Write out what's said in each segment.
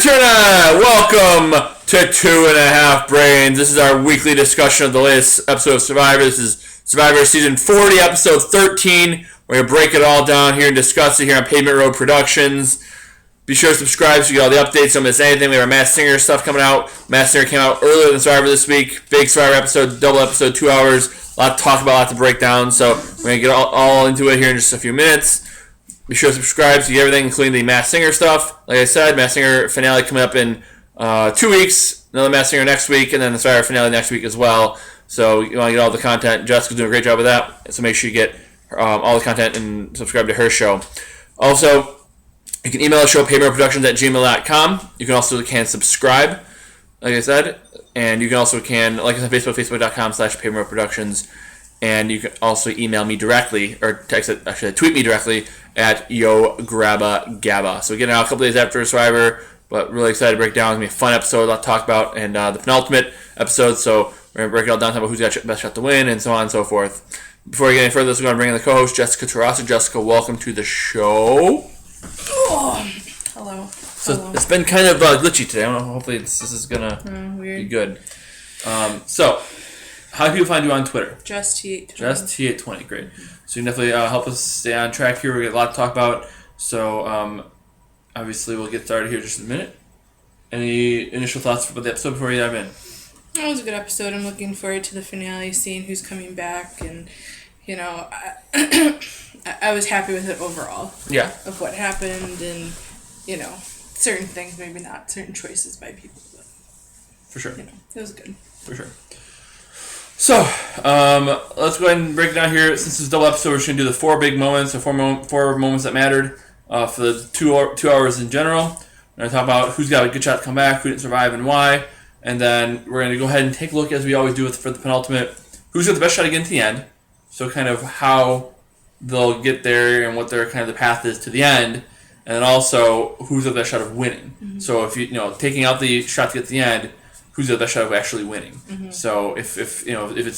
Internet! Welcome to 2.5 Brains. This is our weekly discussion of the latest episode of Survivor. This is Survivor Season 40, Episode 13. We're going to break it all down here and discuss it here on Pavement Road Productions. Be sure to subscribe so you get all the updates. Don't miss anything. We have our Masked Singer stuff coming out. Masked Singer came out earlier than Survivor this week. Big Survivor episode, double episode, 2 hours. A lot to talk about, a lot to break down. So we're going to get all into it here in just a few minutes. Be sure to subscribe so you get everything, including the Masked Singer stuff. Like I said, Masked Singer finale coming up in 2 weeks. Another Masked Singer next week, and then the Survivor finale next week as well. So you want to get all the content. Jessica's doing a great job with that. So make sure you get all the content and subscribe to her show. Also, you can email the show paperproductions@gmail.com. You can also subscribe, like I said. And you can also like us on Facebook, facebook.com/paperproductions. And you can also email me directly, or tweet me directly at YoGrabbaGabba. So we're getting out a couple days after Survivor, but really excited to break down. It's going to be a fun episode, a lot to talk about, and the penultimate episode. So we're going to break it all down, talk about who's got the best shot to win, and so on and so forth. Before we get any further, we're going to bring in the co-host, Jessica Tarasa. Jessica, welcome to the show. Oh, hello. So it's been kind of glitchy today. I don't know, hopefully this is going to be good. So, how do people find you on Twitter? Just T820. Just T820, great. So you can definitely help us stay on track here. We got a lot to talk about. So obviously we'll get started here in just a minute. Any initial thoughts about the episode before we dive in? It was a good episode. I'm looking forward to the finale, seeing who's coming back, and I was happy with it overall. Yeah. Of what happened, and certain things, maybe not certain choices by people, but for sure. It was good. For sure. So, let's go ahead and break it down here. Since it's a double episode, we're just going to do the 4 big moments, or four moments that mattered for the 2 hours in general. We're going to talk about who's got a good shot to come back, who didn't survive, and why. And then we're going to go ahead and take a look, as we always do for the penultimate, who's got the best shot to get to the end. So kind of how they'll get there and what their kind of the path is to the end. And then also, who's got the best shot of winning. Mm-hmm. So if taking out the shot to get to the end, who's the best shot of actually winning. Mm-hmm. So if it's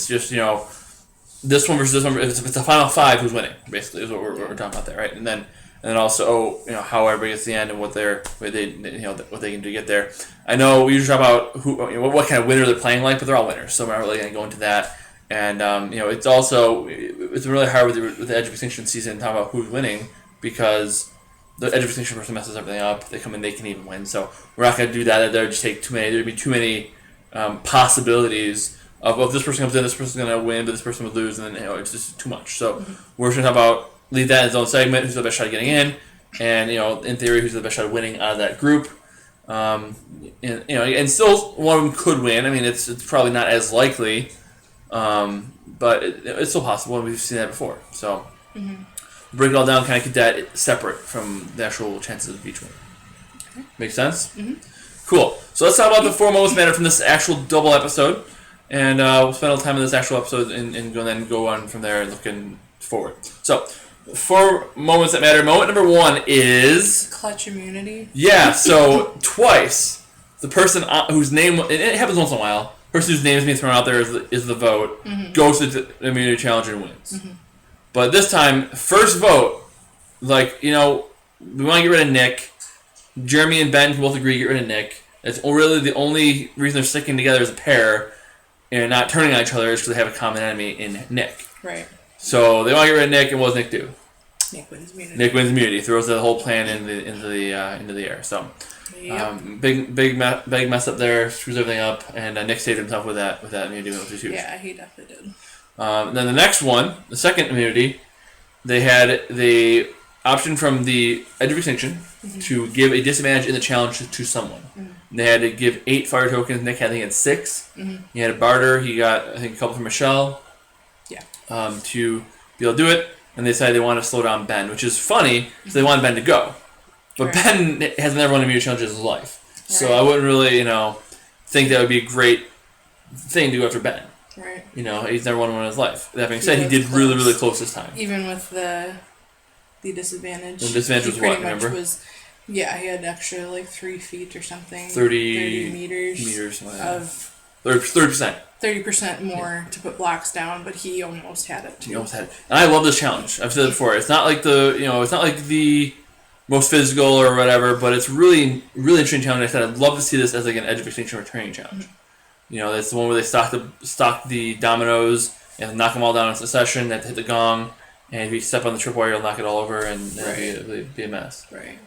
just this one versus this one, if it's a final 5, who's winning basically is what we're talking about there, right? And then also how everybody gets to the end and what they can do to get there. I know we usually talk about what kind of winner they're playing like, but they're all winners, so we're not really going to go into that. And it's really hard with the Edge of Extinction season to talk about who's winning because the Edge of Extinction person messes everything up. They come in, they can even win. So we're not going to do that. There would just take too many. There would be too many possibilities of if this person comes in, this person's going to win, but this person would lose, and then it's just too much. So we're just going to talk about leave that in its own segment. Who's the best shot of getting in, and in theory, who's the best shot of winning out of that group. And still one of them could win. I mean, it's probably not as likely, but it's still possible, and we've seen that before. So. Mm-hmm. Break it all down, kind of keep that separate from the actual chances of each one. Okay. Make sense? Mm-hmm. Cool. So let's talk about the 4 moments matter from this actual double episode. And we'll spend a little time in this actual episode and then go on from there looking forward. So, 4 moments that matter. Moment number 1 is... Clutch immunity. Yeah, so twice, the person whose name... It happens once in a while. The person whose name is being thrown out there is the vote. Mm-hmm. Goes to the immunity challenge and wins. Mm-hmm. But this time, first vote, we want to get rid of Nick. Jeremy and Ben can both agree to get rid of Nick. It's really the only reason they're sticking together as a pair and not turning on each other is because they have a common enemy in Nick. Right. So they want to get rid of Nick, and what does Nick do? Nick wins immunity. Nick wins immunity. Throws the whole plan into the air. So, yep. Big mess up there. Screws everything up, and Nick saved himself with that immunity, which is huge. Yeah, he definitely did. Then the next one, the second immunity, they had the option from the Edge of Extinction to give a disadvantage in the challenge to someone. Mm-hmm. They had to give 8 fire tokens. Nick had 6. Mm-hmm. He had a barter. He got, I think, a couple from Michelle. Yeah. To be able to do it. And they decided they wanted to slow down Ben, which is funny because they wanted Ben to go. But right. Ben has never won a immunity challenge in his life. Right. So I wouldn't really, think that would be a great thing to go after Ben. Right. He's never won one in his life. That being said, he did really, really close this time. Even with the disadvantage. The disadvantage was what, remember? He had extra 3 feet or something. 30 meters of 30%. 30% more to put blocks down, but he almost had it too. He almost had it. And I love this challenge. I've said it before. It's not like the most physical or whatever, but it's really, really interesting challenge. I said I'd love to see this as like an Edge of Extinction Returning challenge. That's the one where they stock the dominoes and knock them all down in succession. They have to hit the gong, and if you step on the tripwire, you'll knock it all over, and it'll be a mess. Right.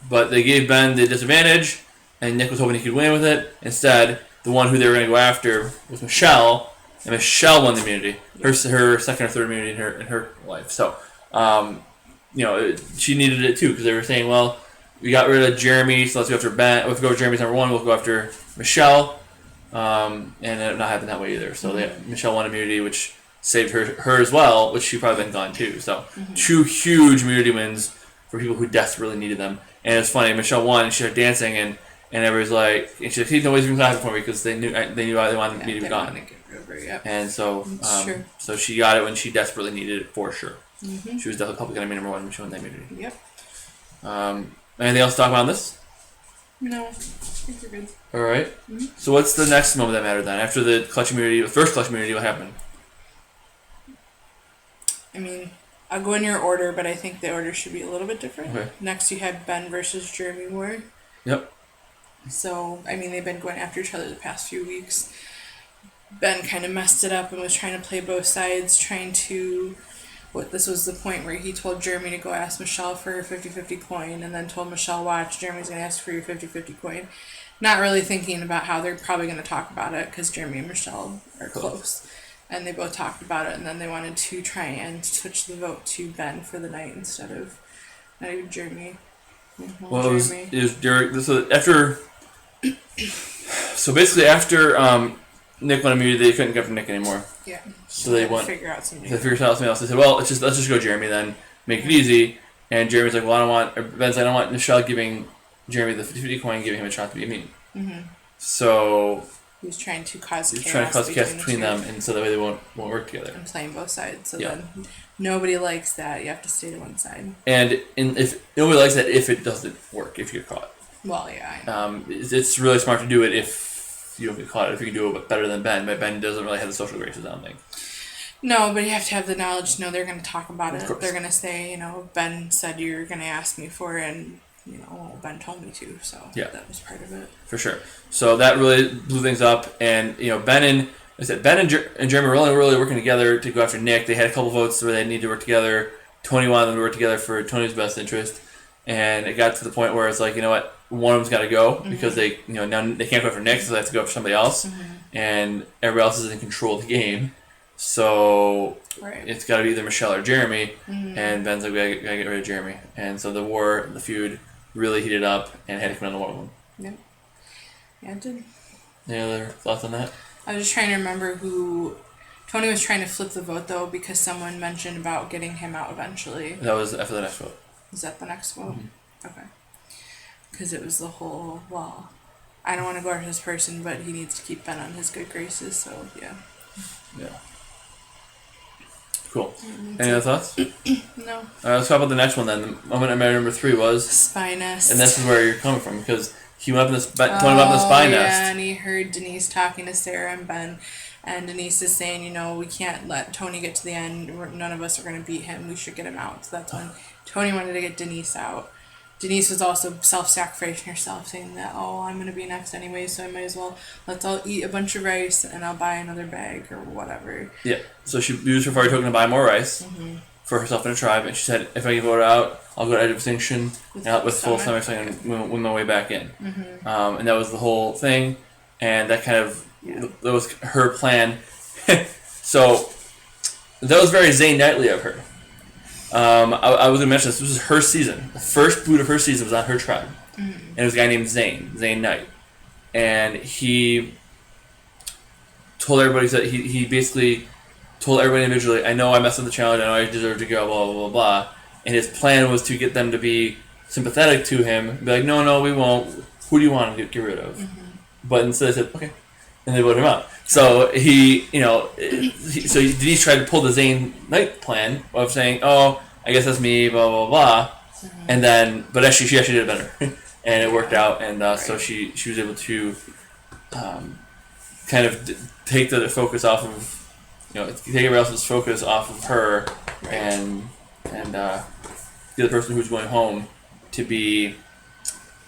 But they gave Ben the disadvantage, and Nick was hoping he could win with it. Instead, the one who they were going to go after was Michelle, and Michelle won the immunity, her second or third immunity in her life. So, she needed it too because they were saying, well, we got rid of Jeremy, so let's go after Ben. Let's go with Jeremy's number one. We'll go after Michelle, and it not happened that way either. So Michelle won immunity, which saved her as well, which she probably been gone too. So 2 huge immunity wins for people who desperately needed them. And it's funny, Michelle won, and she started dancing, and everybody's like, and she's like, "He's always been clapping for me because they knew they wanted me to be gone." And so, so she got it when she desperately needed it for sure. Mm-hmm. She was definitely probably going to be number one when she won that immunity. Yep. Anything else to talk about on this? No, I think we're good. All right. Mm-hmm. So what's the next moment that mattered then? After the clutch immunity, the first clutch immunity, what happened? I mean, I'll go in your order, but I think the order should be a little bit different. Okay. Next, you had Ben versus Jeremy Ward. Yep. So, I mean, they've been going after each other the past few weeks. Ben kind of messed it up and was trying to play both sides, this was the point where he told Jeremy to go ask Michelle for her 50-50 coin, and then told Michelle, watch, Jeremy's going to ask for your 50-50 coin. Not really thinking about how they're probably going to talk about it, because Jeremy and Michelle are close. And they both talked about it, and then they wanted to try and switch the vote to Ben for the night instead of not even Jeremy. Well, it was during, so after, so basically after Nick won immunity, they couldn't go for Nick anymore. Yeah. So they went. Figure out something. They figured out something else. They said, "Well, let's just go Jeremy then, make it easy." And Jeremy's like, "Well, I don't want." Or Ben's like, "I don't want Michelle giving Jeremy the 50-50 coin, giving him a shot to be immune." Mm-hmm. So he was trying to cause chaos between them, and so that way they won't work together. And playing both sides, so then nobody likes that. You have to stay to one side. And if nobody likes that, if it doesn't work, if you get caught. Well, yeah, I know. It's really smart to do it if you don't get caught. If you can do it better than Ben, but Ben doesn't really have the social graces, I don't think. No, but you have to have the knowledge to know they're going to talk about it. Course. They're going to say, Ben said you're going to ask me for it, and, Ben told me to, so that was part of it. For sure. So that really blew things up, and, Ben and Jeremy were only really working together to go after Nick. They had a couple votes where they needed to work together. Tony wanted them to work together for Tony's best interest, and it got to the point where it's like, you know what, one of them's got to go because they, now they can't go for Nick, so they have to go for somebody else, and everybody else is in control of the game. So it's got to be either Michelle or Jeremy, and Ben's like, we gotta get rid of Jeremy, and so the feud really heated up and had to come down to one of them. Yep. Yeah, it did. Any other thoughts on that? I was just trying to remember who Tony was trying to flip the vote though because someone mentioned about getting him out eventually. That was after the next vote. Is that the next vote? Mm-hmm. Okay. Because it was the whole, I don't want to go after this person, but he needs to keep Ben on his good graces, so yeah. Yeah. Cool. Any other thoughts? No. Let's talk about the next one then. The moment I married number 3 was Spy Nest. And this is where you're coming from because he went up in the Tony went up in the spy nest. Yeah, and he heard Denise talking to Sarah and Ben, and Denise is saying, we can't let Tony get to the end. None of us are going to beat him. We should get him out. So that's when Tony wanted to get Denise out. Denise was also self-sacrificing herself, saying that, I'm going to be next anyway, so I might as well, let's all eat a bunch of rice and I'll buy another bag or whatever. Yeah, so she used her fire token to buy more rice for herself and her tribe, and she said, if I get voted out, I'll go to Edge of Extinction with full stomach so I can win my way back in. And that was the whole thing, and that kind of, that was her plan. So, that was very Zayn Knightley of her. I was going to mention this was her season. The first boot of her season was on her tribe. And it was a guy named Zayn Knight. And he told everybody that he basically told everybody individually, I know I messed up the challenge, I know I deserve to go, blah, blah, blah, blah. And his plan was to get them to be sympathetic to him, be like, no, we won't. Who do you want to get rid of? But instead they said, okay. And they voted him out. So Denise tried to pull the Zayn Knight plan of saying, I guess that's me, blah, blah, blah. And then, but actually, she actually did it better. And it worked out, and so she was able to kind of take the focus off of, take everybody else's focus off of her and get the person who's going home to be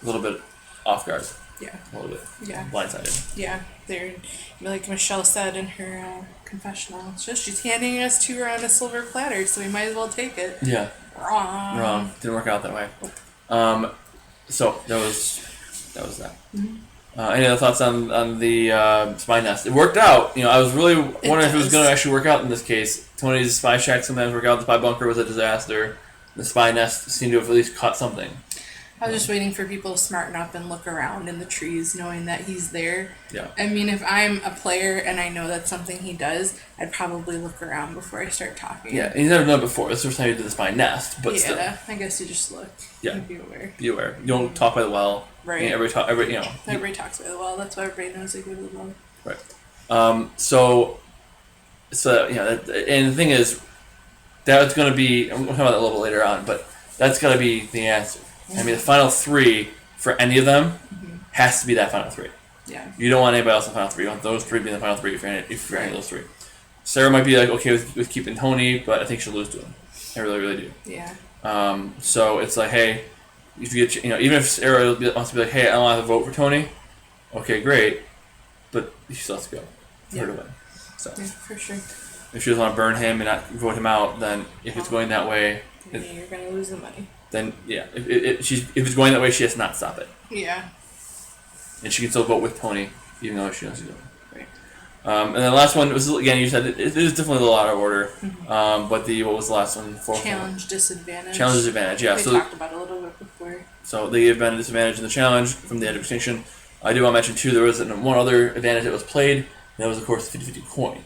a little bit off guard, Yeah. a little bit Yeah. blindsided. Yeah. They're like Michelle said in her confessional. It's just she's handing us to her on a silver platter, so we might as well take it. Yeah, Wrong. didn't work out that way. So that was that. Any other thoughts on the spy nest? It worked out. I was really wondering if it was does. going to actually work out in this case. Tony's spy shack sometimes worked out. The spy bunker was a disaster. The spy nest seemed to have at least caught something. I was just waiting for people to smarten up and look around in the trees, knowing that he's there. Yeah. I mean, if I'm a player and I know that's something he does, I'd probably look around before I start talking. Yeah, he's never done it before. It's the first time he did the spy nest, but still. I guess you just look. Yeah. And be aware. Be aware. You don't talk by the well. Right. Everybody talks by the well. That's why everybody knows they go to the well. Right. So and the thing is, that's going to be. I'm talking about that a little bit later on, but that's got to be the answer. I mean, the final three for any of them has to be that final three. Yeah. You don't want anybody else in the final three. You want those three being the final three if you're any of those three. Sarah might be like okay with keeping Tony, but I think she'll lose to him. I really, really do. Yeah. So it's like, hey, if you get, even if Sarah wants to be like, hey, I don't want to vote for Tony, okay, great, but she still has to go for her to win. So Yeah, for sure. if she doesn't want to burn him and not vote him out, then if it's going that way, You're gonna lose the money. then yeah, if it's going that way, she has to not stop it, Yeah. and she can still vote with Tony even though she knows he's going. Right. And then the last one was again. You said it is definitely a little out of order. But what was the last one? Challenge disadvantage. Challenge disadvantage. Yeah. We So talked about it a little bit before. So they gave Ben a disadvantage in the challenge from the edge of extinction. I do want to mention too. There was one other advantage that was played. And that was of course the 50-50 coin.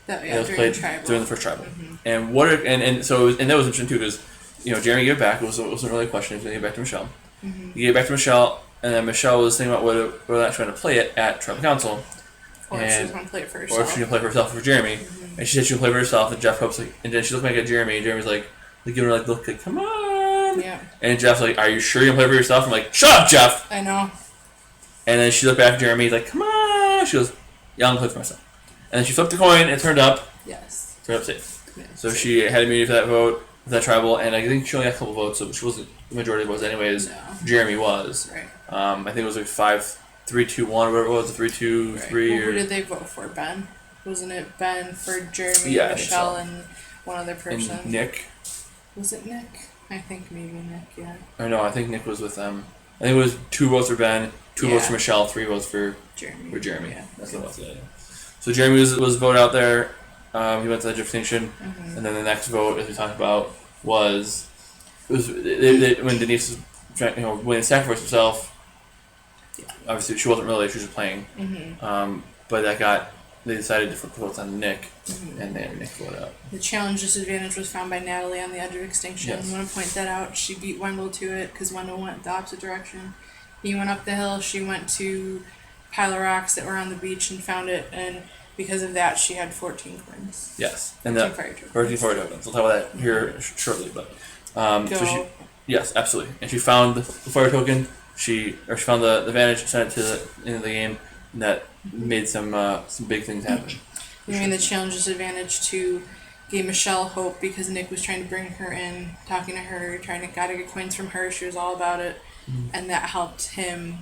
That was during played tribal. during the first tribal. And that was interesting too because Jeremy gave it back. It wasn't really a question. He was going to give it back to Michelle. He gave it back to Michelle, and then Michelle was thinking about whether or not she wanted to play it at tribal council. Or if she was going to play it for herself. Or if she could play for herself or for Jeremy. And she said she would play for herself, and Jeff Hope's like, and then she looked back at Jeremy, and Jeremy's like giving her look like, come on. Yeah. And Jeff's like, are you sure you're going to play for yourself? I'm like, shut up, Jeff! I know. And then she looked back at Jeremy, he's like, come on! She goes, yeah, I'm going to play for myself. And then she flipped the coin, and it turned up. Yes. Turned up safe. Yeah, So she had immunity for that vote, for that tribal, and I think she only got a couple votes, so she wasn't, the majority was anyways. No. Jeremy was. Right. I think it was like 5-3-2-1, whatever it was, 3-2-3. Right. Well, who did they vote for? Ben? Wasn't it Ben for Jeremy, Yeah, I think Michelle, so. and one other person? And Nick. Was it Nick? I think maybe Nick, yeah. Or no, I think Nick was with them. I think it was 2 votes for Ben, 2 votes for Michelle, 3 votes for Jeremy. Yeah. That's what it was. Yeah. So Jeremy was voted out there. He went to the edge of extinction, and then the next vote, as we talked about, was when Denise was when sacrificed herself. Obviously, she wasn't really; she was just playing. But they decided to put votes on Nick, and then Nick voted out. The challenge disadvantage was found by Natalie on the edge of extinction. Yes. I want to point that out. She beat Wendell to it because Wendell went the opposite direction. He went up the hill. She went to pile of rocks that were on the beach and found it, and because of that, she had 14 coins. Yes, and 14 fire tokens. 14 fire tokens. We'll talk about that here shortly, but Go. yes, absolutely. And she found the fire token. She found the advantage, sent it to the end of the game, and that made some big things happen. I mean, the challenge disadvantage to gave Michelle hope because Nick was trying to bring her in, talking to her, gotta get coins from her. She was all about it, and that helped him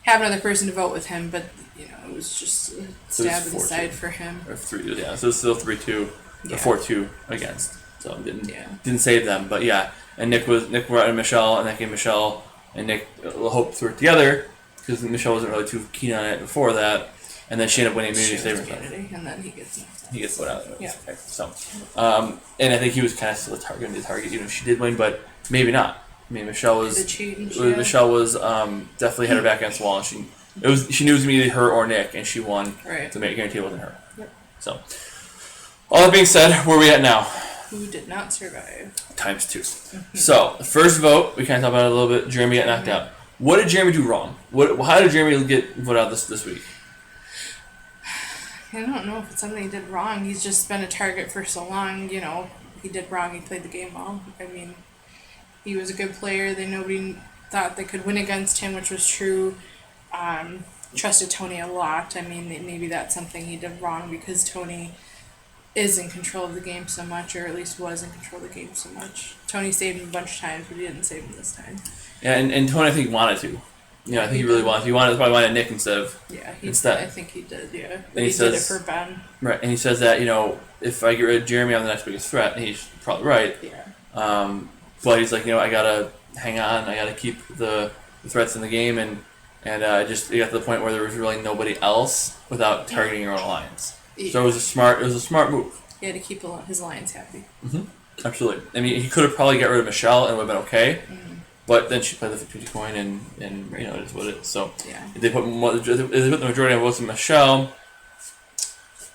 have another person to vote with him. But it was just a stab in the side for him. Or 3, yeah. So it's still 3-2, or 4-2 against. So it didn't save them, but yeah. And Nick brought in Michelle, and that gave Michelle and Nick hope through it together because Michelle wasn't really too keen on it before that. And then she ended up winning immunity savers. And then he gets voted out. Yeah. Okay, so, and I think he was kind of still going to be the target, even if she did win, but maybe not. I mean, Michelle was definitely had her back against the wall, and she knew it was going to be either her or Nick, and she won. Right. To guarantee it wasn't her. Yep. So, all that being said, where are we at now? Who did not survive? ×2. So, the first vote, we kind of talked about it a little bit. Jeremy got knocked out. What did Jeremy do wrong? How did Jeremy get voted out this week? I don't know if it's something he did wrong. He's just been a target for so long. He did wrong. He played the game well. I mean, he was a good player. Nobody thought they could win against him, which was true. Trusted Tony a lot. I mean, maybe that's something he did wrong because Tony is in control of the game so much, or at least was in control of the game so much. Tony saved him a bunch of times, but he didn't save him this time. Yeah, and Tony, I think, wanted to. I think he really wanted to. He probably wanted Nick instead of... Yeah, instead. I think he did, yeah. But and he did it for Ben. Right, and he says that, if I get rid of Jeremy, I'm the next biggest threat, and he's probably right. Yeah. But he's like, I gotta hang on, I gotta keep the threats in the game, and it got to the point where there was really nobody else without targeting your own alliance. Yeah. So it was a smart move. He had to keep his alliance happy. Mm-hmm. Absolutely. I mean, he could have probably got rid of Michelle and it would have been okay. Mm-hmm. But then she played the 50 coin and it is what it is. So yeah. if they put the majority of votes in Michelle,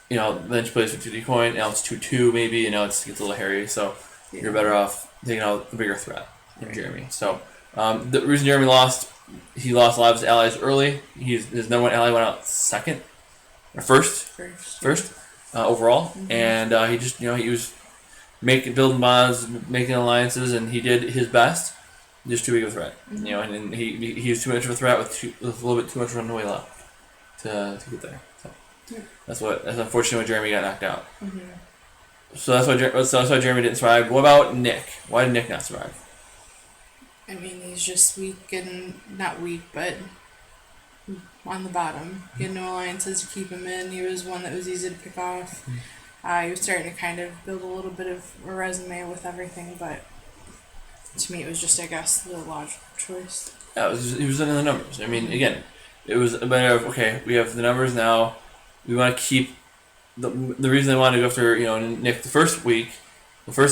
then she plays 50 coin. Now it's 2-2 maybe. It gets a little hairy. So you're better off taking out the bigger threat than Jeremy. So the reason Jeremy lost, he lost a lot of his allies early. His number one ally went out second or first overall, mm-hmm. And he just he was building bonds, making alliances, and he did his best. Just too big of a threat, mm-hmm. And he was too much of a threat with a little bit too much runway left to get there. So that's unfortunately when Jeremy got knocked out. Mm-hmm. So that's why Jeremy didn't survive. What about Nick? Why did Nick not survive? I mean, he's just weak and not weak, but on the bottom. He had no alliances to keep him in. He was one that was easy to pick off. He was starting to kind of build a little bit of a resume with everything, but to me it was just, I guess, the logical choice. Yeah, he was in the numbers. I mean, again, it was a matter of, okay, we have the numbers now. We want to keep... The reason I wanted to go after, Nick the first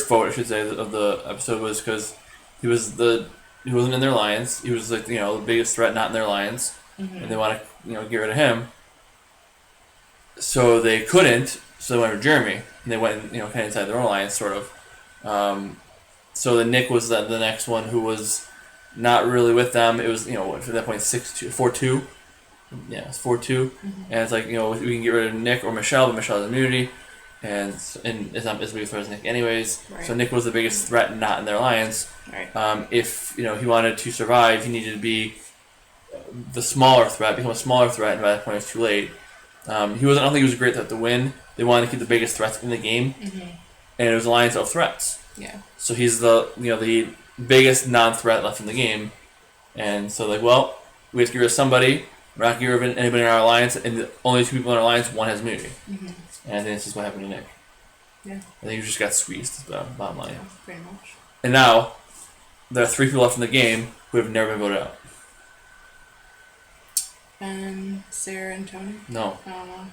vote, I should say, of the episode was because he wasn't in their alliance. He was, like, the biggest threat not in their alliance. Mm-hmm. And they want to, get rid of him. So they couldn't, so they went for Jeremy. And they went, kind of inside their own alliance, sort of. So then Nick was the next one who was not really with them. It was, at that point, 4-2. Yeah, it's 4-2. Mm-hmm. And it's like, we can get rid of Nick or Michelle, but Michelle has immunity. And it's not as big a threat as Nick anyways. Right. So Nick was the biggest threat not in their alliance. Right. If, he wanted to survive, he needed to be the smaller threat, become a smaller threat, and by that point it was too late. I don't think he was a great threat to win. They wanted to keep the biggest threats in the game. Mm-hmm. And it was an alliance of threats. Yeah. So he's the biggest non-threat left in the game. And so we have to get rid of somebody. We're not going to get rid of anybody in our alliance, and the only two people in our alliance, one has immunity. Mm-hmm. And I think this is what happened to Nick. Yeah. I think he just got squeezed, is the bottom line. Yeah, pretty much. And now, there are 3 people left in the game who have never been voted out. Ben, Sarah, and Tony? No. I don't know.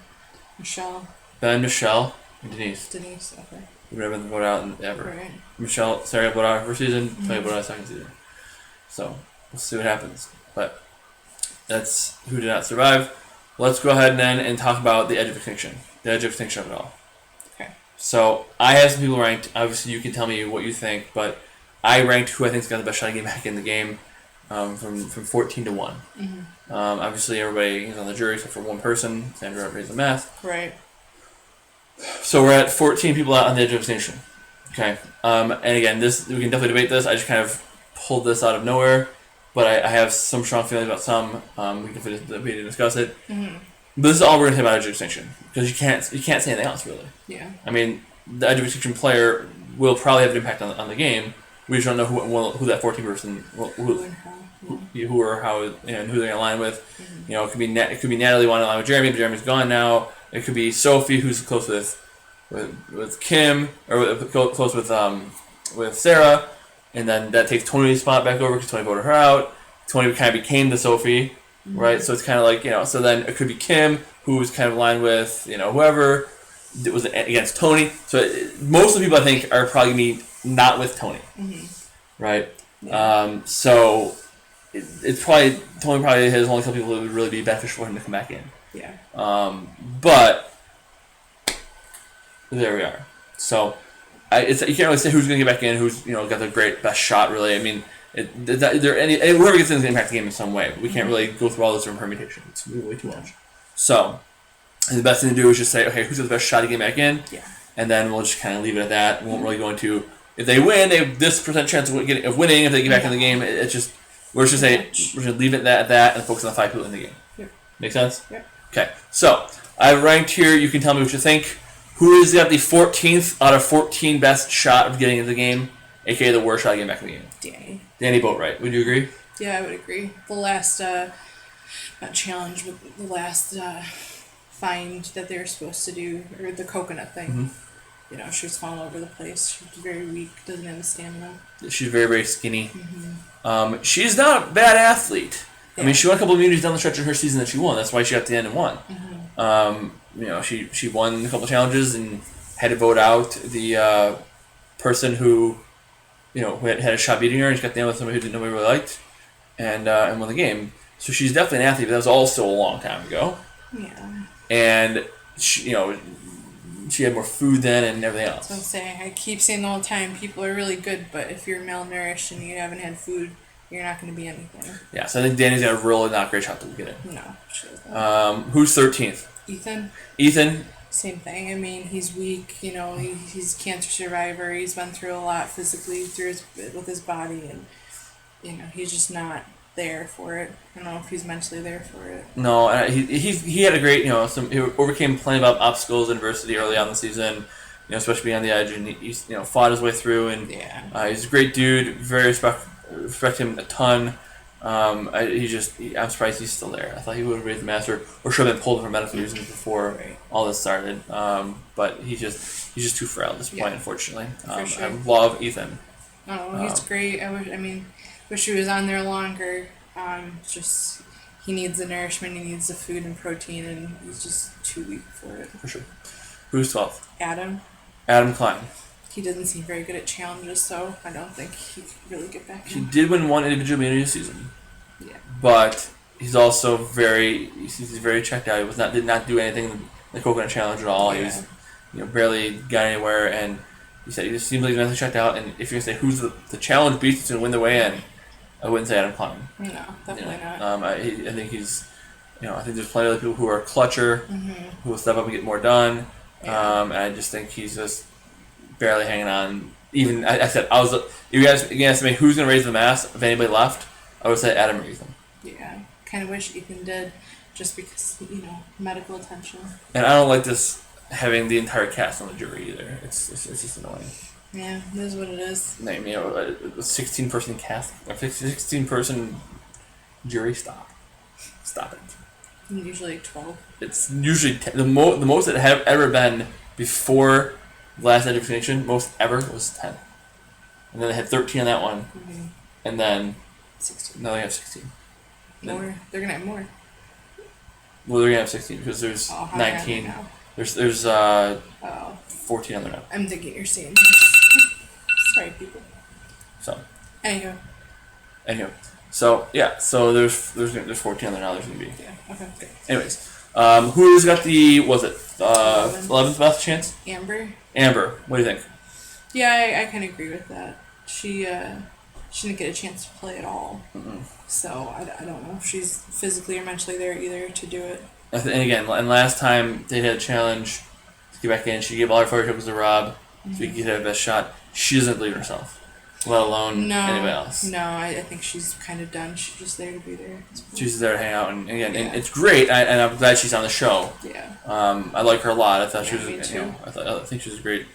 Michelle. Ben, Michelle, and Denise. Denise, okay. Who've never been voted out ever. Right. Michelle, Sarah voted out first season, mm-hmm. Tony voted out second season. So, we'll see what happens. But that's who did not survive. Let's go ahead then and talk about the edge of extinction. The edge of extinction of it all. Okay. So, I have some people ranked. Obviously, you can tell me what you think, but I ranked who I think's got the best shot to get back in the game from 14 to 1. Mm-hmm. Obviously, everybody is on the jury except for one person. Sandra raised the math. Right. So we're at 14 people out on the edge of extinction. Okay. And again, we can definitely debate this. I just kind of pulled this out of nowhere, but I have some strong feelings about some. We can definitely debate and discuss it. Mm-hmm. But this is all we're going to say about edge of extinction because you can't say anything else really. Yeah. I mean, the edge of extinction player will probably have an impact on the game. We just don't know who that 14 person who or how and who they're gonna align with. Mm-hmm. It could be Natalie wanting to align with Jeremy, but Jeremy's gone now. It could be Sophie, who's close with Kim, or close with Sarah, and then that takes Tony's spot back over because Tony voted her out. Tony kind of became the Sophie, mm-hmm. right? So it's kind of like So then it could be Kim, who was kind of aligned with whoever it was against Tony. So most of the people I think are probably gonna be not with Tony, mm-hmm. right? Yeah. So it's probably Tony probably has only a couple people who would really be beneficial for him to come back in. Yeah. But there we are. So you can't really say who's going to get back in, who's got the best shot. Really, I mean, whoever gets in is going to impact the game in some way. But we can't really go through all those different permutations. It's way too much. So the best thing to do is just say, okay, who's got the best shot to get back in? Yeah. And then we'll just kind of leave it at that. We won't really go into if they win, they have this % chance of winning. If they get back in the game, it's just we're just gonna leave it at that and focus on the 5 people in the game. Yep. Make sense? Yep. Okay. So I've ranked here. You can tell me what you think. Who has got the 14th out of 14 best shot of getting into the game, aka the worst shot of getting back in the game? Danny. Danny Boatwright. Would you agree? Yeah, I would agree. The last, not challenge, but the last find that they were supposed to do, or the coconut thing. You know, she was falling over the place. She was very weak, doesn't have the stamina. She's very, very skinny. She's not a bad athlete. Yeah. I mean, she won a couple of immunities down the stretch in her season that she won. That's why she got to the end and won. You know, she won a couple of challenges and had to vote out the person who, you know, who had a shot beating her, and she got the end with somebody who nobody really liked, and won the game. So she's definitely an athlete, but that was also a long time ago. Yeah. And she, you know, she had more food then and everything else. So I'm saying, I keep saying the whole time, people are really good, but if you're malnourished and you haven't had food, you're not going to be anything. Yeah, so I think Danny's got a really not great shot to get it. No, she doesn't. Who's 13th? Ethan. Same thing. I mean, he's weak. You know, he's a cancer survivor. He's been through a lot physically with his body, and you know, he's just not there for it. I don't know if he's mentally there for it. No, he had a great, you know, he overcame plenty of obstacles and adversity early on in the season, you know, especially being on the edge, and he you know, fought his way through, and he's a great dude. Very respect him a ton. I'm surprised he's still there. I thought he would have raised the master, or should have been pulled for medical reasons before all this started. But he's just too frail at this point, unfortunately. Sure. I love Ethan. Oh, he's great. Wish he was on there longer. Just he needs the nourishment, he needs the food and protein, and he's just too weak for it. For sure. Who's 12th? Adam Klein. He doesn't seem very good at challenges, so I don't think he could really get back in. He did win one individual immunity this season. Yeah. But he's also very checked out. He did not do anything in the coconut challenge at all. Yeah. He was, you know, barely got anywhere, and he said he just seems like he's mentally checked out. And if you're gonna say who's the challenge beast that's gonna win the weigh-in, I wouldn't say Adam Klein. No, definitely not. I think he's, you know, I think there's plenty of other people who are clutcher, who will step up and get more done. Yeah. And I just think he's just barely hanging on. Even I said if you guys asked me who's gonna raise the mass if anybody left, I would say Adam or Ethan. Yeah, kind of wish Ethan did, just because, you know, medical attention. And I don't like this having the entire cast on the jury either. It's just annoying. Yeah, it is what it is. You know, a 16-person cast, a 16-person jury. Stop it. Usually 12. It's usually the most it have ever been before last education. Most ever was 10, and then they had 13 on that one, and then 16. No, they have 16. More. They're gonna have more. Well, they're gonna have 16 because there's 19. There's 14 on there now. I'm thinking you're saying. Sorry, people. So. Anywho. So yeah. So there's 14 on there now. There's gonna be. Yeah. Okay. Good. Anyways, who's got the 11th best chance? Amber. What do you think? Yeah, I kind of agree with that. She didn't get a chance to play at all. So I don't know if she's physically or mentally there either to do it. And again, last time they had a challenge to get back in, she gave all her fire tokens to Rob so he could have the best shot. She doesn't believe in herself, let alone anybody else. No, I think she's kind of done. She's just there to be there. She's there to hang out, and again, and it's great. And I'm glad she's on the show. Yeah. I like her a lot. I thought she was. Me too. You know, I think she was a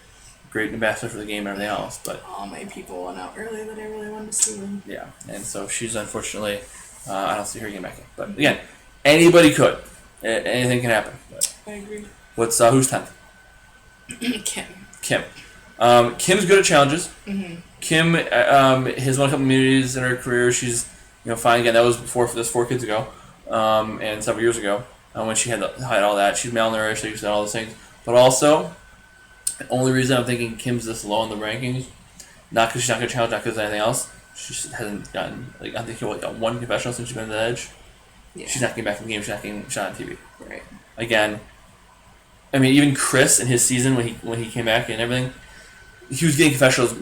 great ambassador for the game and everything else. But all my people went out early that I really wanted to see them. Yeah, and so she's unfortunately, I don't see her getting back in. But again, anybody could. Anything can happen. But I agree. Who's 10th? Kim. Kim's good at challenges. Kim has won a couple immunities in her career. She's, you know, fine. Again, that was before this 4 kids ago, and several years ago when she had all that. She's malnourished. She's done all those things. But also, the only reason I'm thinking Kim's this low in the rankings, not because she's not going to challenge, not because of anything else. She just hasn't gotten, like, I think she got one confessional since she's been to the edge. Yeah. She's not getting back in the game. She's not getting shot on TV. Right. Again, I mean, even Chris in his season when he came back and everything, he was getting confessionals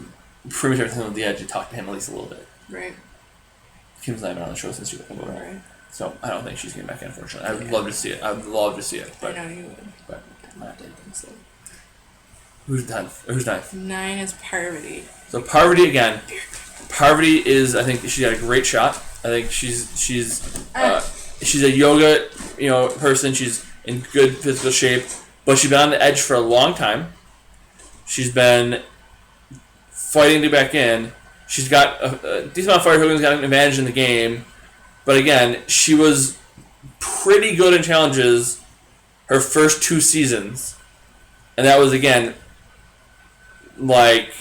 pretty much every time on the edge to talk to him at least a little bit. Right. Kim's not been on the show since she got over. Right. So I don't think she's getting back in, unfortunately. I would love to see it. But I know you would. But I don't think so. Who's 9th? 9 is Parvati. So Parvati again. Parvati is, I think she's got a great shot. I think she's a yoga, you know, person. She's in good physical shape. but she's been on the edge for a long time. She's been fighting to get back in. She's got a decent amount of fire. Hogan's got an advantage in the game. But again, she was pretty good in challenges her first 2 seasons. And that was, again, like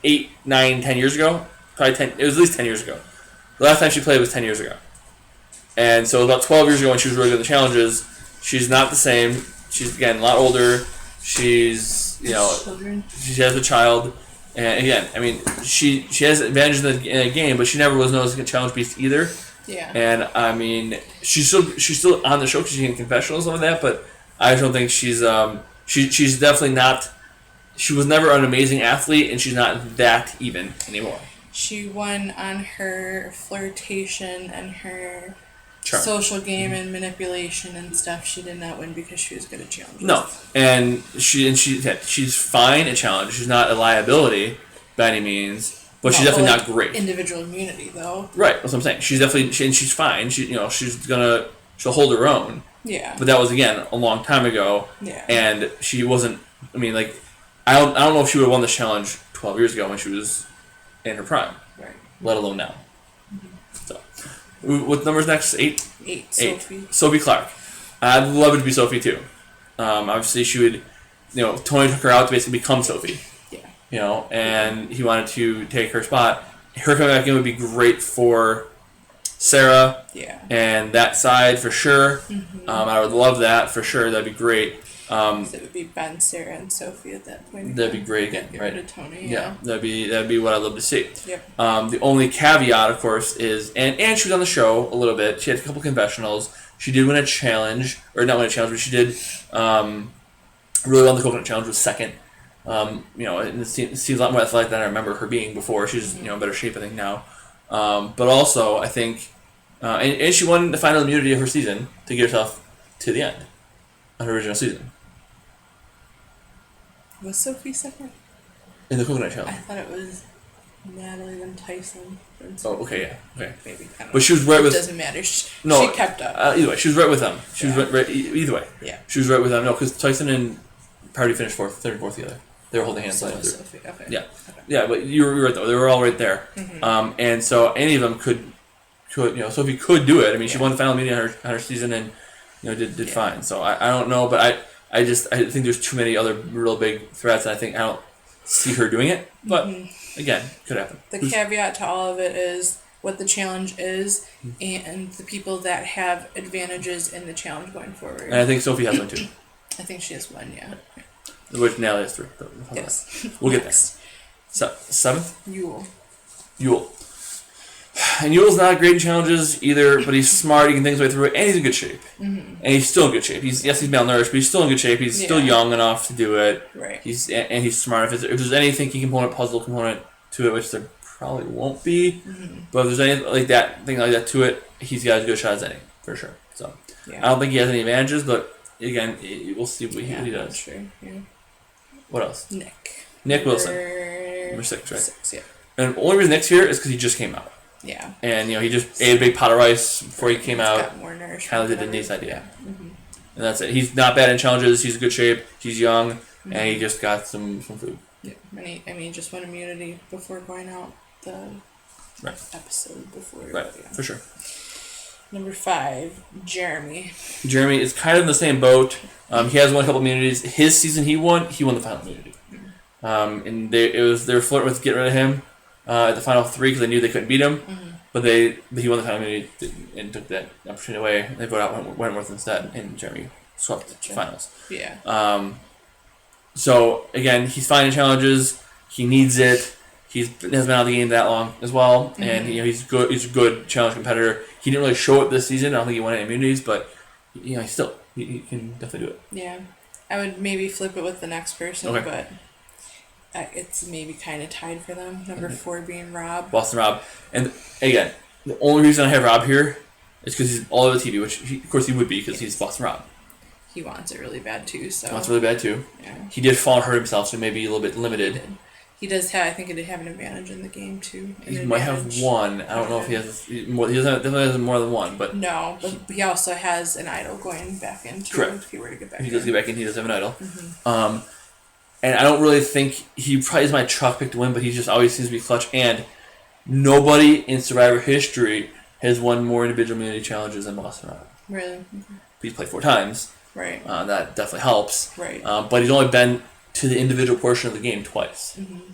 8, 9, 10 years ago. Probably 10. It was at least 10 years ago. The last time she played was 10 years ago. And so about 12 years ago when she was really good in the challenges, she's not the same. She's, again, a lot older. She's, she has a child. And again, I mean, she has advantages in the game, but she never was known as a challenge beast either. Yeah. And I mean, she's still on the show because she's in confessionals and all that, but I just don't think she's she's definitely not. She was never an amazing athlete, and she's not that even anymore. She won on her flirtation and her Charm. social game and manipulation and stuff. She did not win because she was good at challenges. No, and she's fine at challenges. She's not a liability by any means, but she's definitely not great. Individual immunity, though. Right, that's what I'm saying. She's definitely and she's fine. She'll hold her own. Yeah. But that was, again, a long time ago. Yeah. And she wasn't. I mean, like, I don't know if she would have won this challenge 12 years ago when she was in her prime. Right. Let alone now. So, what number's next? 8. 8. Sophie. Sophie Clark. I'd love it to be Sophie too. Obviously, she would. Tony took her out to basically become Sophie. Yeah. And he wanted to take her spot. Her coming back in would be great for Sarah. Yeah. And that side for sure. Mm-hmm. I would love that for sure. That'd be great. So it would be Ben, Sarah, and Sophie at that point. That'd be great again, Get right? rid of Tony. Yeah, that'd be what I'd love to see. Yep. The only caveat, of course, is and she was on the show a little bit. She had a couple confessionals. She did win a challenge, or not win a challenge, but she did really won the coconut challenge. Was second. And it seems a lot more athletic than I remember her being before. She's in better shape, I think, now. But also, I think, and she won the final immunity of her season to get herself to the end of her original season. Was Sophie second? In the coconut I challenge. thought it was Natalie, then Tyson. Then Oh, okay, yeah, okay. Maybe. I don't But know. she was right with. It doesn't matter. She kept up. Either way, she was right with them. She was Yeah. right either way. Yeah. She was right with them. No, because Tyson and Party finished third and fourth together. They were holding hands. So like was through. Sophie. Okay. Yeah. Okay. Yeah, but you were right though. They were all right there. Mm-hmm. And so any of them could Sophie could do it. I mean, she Yeah. won the final meeting on her season and did Yeah. fine. So I don't know, but I think there's too many other real big threats, and I don't see her doing it. But again, could happen. The caveat to all of it is what the challenge is and the people that have advantages in the challenge going forward. And I think Sophie has one too, I think she has one, yeah. which Natalie has 3. But Yes. we'll get there. So, 7th. Yule. And Yule's not great in challenges either, but he's smart. He can think his way through it, and he's in good shape. Mm-hmm. And he's still in good shape. He's malnourished, but he's still in good shape. He's still Yeah. young enough to do it. Right. He's smart. If there's any thinking component, puzzle component to it, which there probably won't be, but if there's anything like that to it, he's got as good a shot as any for sure. So Yeah. I don't think he has any advantages, but again, we'll see what he does. That's true. Yeah. What else? Nick Wilson, Number number 6, right? 6, yeah. And the only reason Nick's here is because he just came out. Yeah. And he just ate a big pot of rice before he came He's out. got more nourishment. Kind of did than Denise's everything. idea. Yeah. Mm-hmm. And that's it. He's not bad in challenges. He's in good shape. He's young, and he just got some food. Yeah. And he just won immunity before going out the Right. episode before. Right, Yeah. for sure. Number 5, Jeremy. Jeremy is kind of in the same boat. He has won a couple immunities. His season he won the final immunity. And they were flirting with getting rid of him at the final 3 because they knew they couldn't beat him. But he won the final immunity and took that opportunity away. They voted out Wentworth instead, and Jeremy swept the finals. Yeah. So again, he's fine in challenges. He needs it. He hasn't been out of the game that long as well, and he's good. He's a good challenge competitor. He didn't really show it this season. I don't think he won any immunities, but he can definitely do it. Yeah. I would maybe flip it with the next person, Okay. but it's maybe kind of tied for them. Number 4 being Rob. Boston Rob, and again, the only reason I have Rob here is because he's all over the TV, which of course he would be because he's Boston Rob. He wants it really bad too, so. That's really bad too. Yeah. He did fall and hurt himself, so maybe a little bit limited. He does have, I think he did have an advantage in the game too. He might have one. I don't know if he has more. He definitely has more than one, but no, but he also has an idol going back into. Correct. If he were to get back. If he does get back in, he does have an idol. Mm-hmm. And I don't really think he probably is my chalk pick to win, but he just always seems to be clutch. And nobody in Survivor history has won more individual immunity challenges than Boston Rob. Really? Okay. He's played 4 times. Right. That definitely helps. Right. But he's only been to the individual portion of the game twice. Mm-hmm.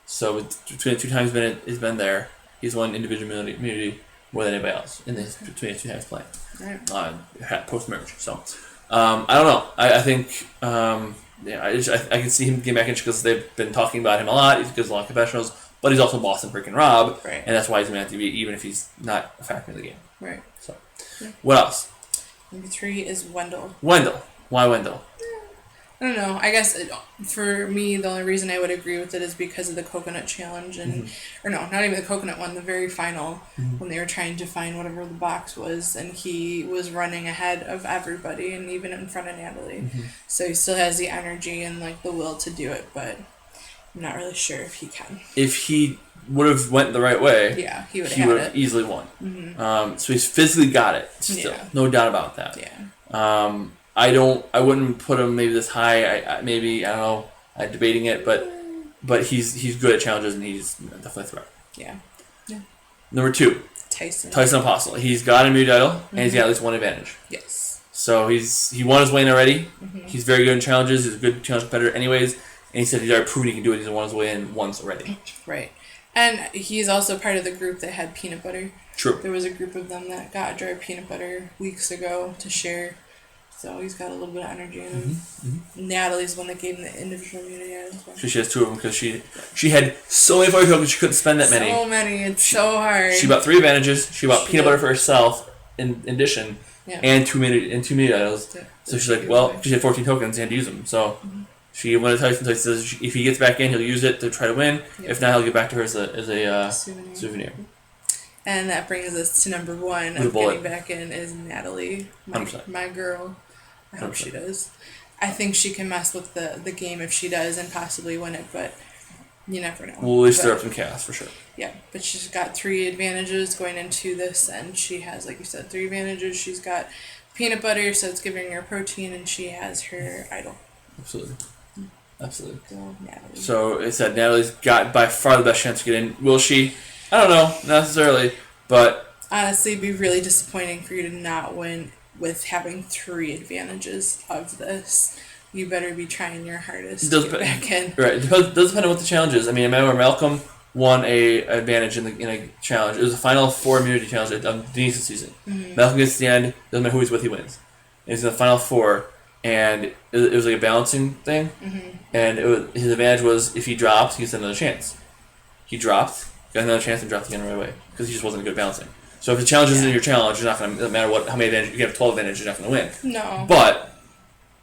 So between the 2 times he's been there, he's won individual immunity more than anybody else in this between the 2 times playing. Right. Post merge. So I don't know. I think I can see him getting back in because they've been talking about him a lot. He gives a lot of confessionals, but he's also Boston freaking Rob, right. And that's why he's going to have to be even if he's not a factor in the game. Right. So yeah. What else? Number 3 is Wendell. Wendell. Why Wendell? I don't know. I guess for me, the only reason I would agree with it is because of the coconut challenge, and or no, not even the coconut one. The very final, when they were trying to find whatever the box was, and he was running ahead of everybody, and even in front of Natalie. So he still has the energy and like the will to do it, but I'm not really sure if he can. If he would have went the right way, yeah, he would have easily won. So he's physically got it still, no doubt about that. Yeah. I wouldn't put him maybe this high. I don't know. I'm debating it, but he's good at challenges and he's definitely a threat. Yeah. Number 2, Tyson Apostle. He's got a immunity idol and he's got at least one advantage. Yes. So he won his way in already. He's very good in challenges. He's a good challenge competitor, anyways. And he said he's already proven he can do it. He's won his way in once already. Right. And he's also part of the group that had peanut butter. True. There was a group of them that got dry peanut butter weeks ago to share. So he's got a little bit of energy in him. Natalie's one that gave him the individual immunity as well. She has 2 of them because she had so many fire tokens she couldn't spend that many. So many. It's so hard. She bought 3 advantages. She bought peanut butter for herself in addition, and 2 immunity idols. Yeah. So she's like, well, she had 14 tokens and had to use them. So she went to Tyson. Tyson says if he gets back in, he'll use it to try to win. Yep. If not, he'll get back to her as a souvenir. And that brings us to number 1 of getting back in is Natalie, my girl. I hope 100%. She does. I think she can mess with the game if she does and possibly win it, but you never know. We'll at least stir up some chaos for sure. Yeah, but she's got 3 advantages going into this, and she has, like you said, 3 advantages. She's got peanut butter, so it's giving her protein, and she has her idol. Absolutely. So, Natalie. So it said Natalie's got by far the best chance to get in. Will she? I don't know, not necessarily, but honestly, it'd be really disappointing for you to not win with having 3 advantages of this. You better be trying your hardest to get back in. Right. It does depend on what the challenge is. I mean, I remember Malcolm won a advantage in a challenge. It was a final 4 immunity challenge on Denise's season. Malcolm gets to the end, doesn't matter who he's with, he wins. And he's in the final 4, and it was like a balancing thing. And his advantage was if he dropped, he gets another chance. He dropped, got another chance, and dropped again right away because he just wasn't good at balancing. So if the challenge isn't your challenge, you're not going to, doesn't matter how many advantages, you have 12 advantages, you're not going to win. No. But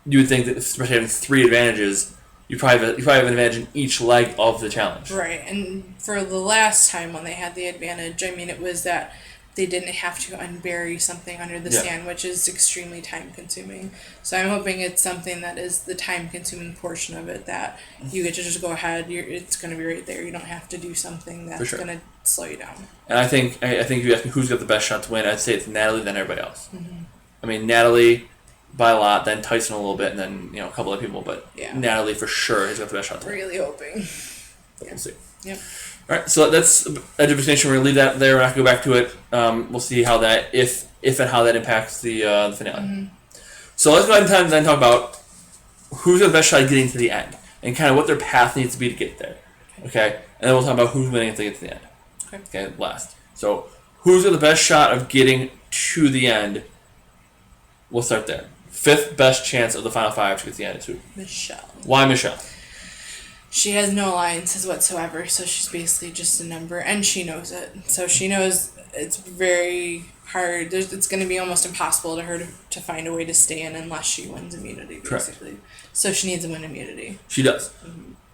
you would think that especially having 3 advantages, you probably have an advantage in each leg of the challenge. Right, and for the last time when they had the advantage, I mean, it was that they didn't have to unbury something under the sand, which is extremely time-consuming. So I'm hoping it's something that is the time-consuming portion of it that you get to just go ahead. It's going to be right there. You don't have to do something that's going to slow you down. And I think if you ask me who's got the best shot to win, I'd say it's Natalie, then everybody else. I mean, Natalie by a lot, then Tyson a little bit, and then a couple other people. But Natalie for sure has got the best shot to win. Really hoping. We'll see. Yep. All right, so that's Edge of Extinction. We're gonna leave that there. We're not gonna go back to it. We'll see how that, if and how that impacts the finale. So let's go ahead and then talk about who's got the best shot at getting to the end and kind of what their path needs to be to get there. Okay, and then we'll talk about who's winning if they get to the end. Okay, last. So who's got the best shot of getting to the end? We'll start there. 5th best chance of the final 5 to get to the end is who? Michelle. Why Michelle? She has no alliances whatsoever, so she's basically just a number, and she knows it. So she knows it's very hard. It's going to be almost impossible to her to find a way to stay in unless she wins immunity, basically. Correct. So she needs to win immunity. She does.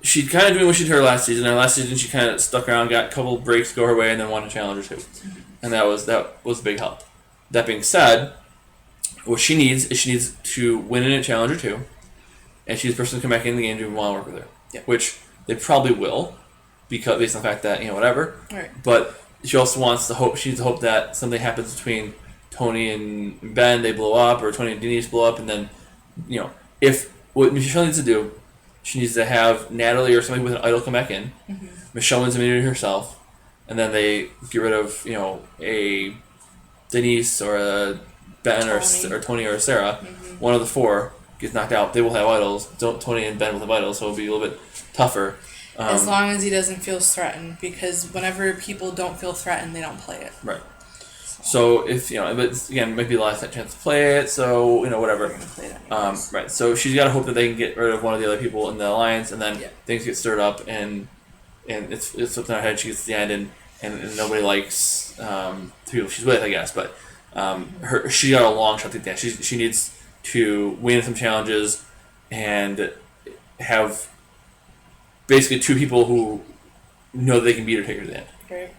She kind of doing what she did her last season. Her last season, she kind of stuck around, got a couple breaks go her way, and then won a challenge or 2. And that was a big help. That being said, what she needs is to win in a challenge or 2, and she's the person to come back in the game to want to work with her. Yep. Which They probably will, because based on the fact that whatever. Right. But she also wants to hope. She needs to hope that something happens between Tony and Ben. They blow up, or Tony and Denise blow up, and then if what Michelle needs to do, she needs to have Natalie or somebody with an idol come back in. Mm-hmm. Michelle wins immunity herself, and then they get rid of a Denise or a Ben or Tony or Sarah. Mm-hmm. One of the four gets knocked out. They will have idols. Tony and Ben will have idols, so it'll be a little bit tougher. As long as he doesn't feel threatened, because whenever people don't feel threatened, they don't play it. Right. So if but again, it might be the last chance to play it. So whatever. They're gonna play it anyways. Right. So she's got to hope that they can get rid of one of the other people in the alliance, and then things get stirred up, and it's within her head. She gets to the end, and nobody likes the people she's with, I guess. But she got a long shot to the end. She needs to win some challenges, and have basically two people who know they can beat her, take her to the end. Right.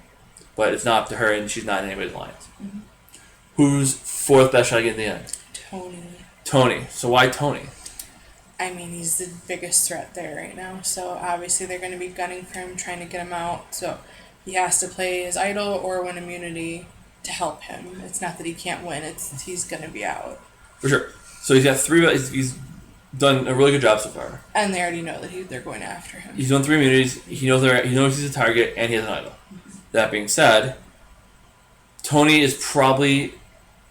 But it's not up to her, and she's not in anybody's alliance. Mm-hmm. Who's fourth best shot to get in the end? Tony. So why Tony? I mean, he's the biggest threat there right now. So obviously they're going to be gunning for him, trying to get him out. So he has to play his idol or win immunity to help him. It's not that he can't win. He's going to be out. For sure. So he's got three. He's done a really good job so far. And they already know that they're going after him. He's done 3 immunities. He knows he's a target, and he has an idol. Mm-hmm. That being said, Tony is probably.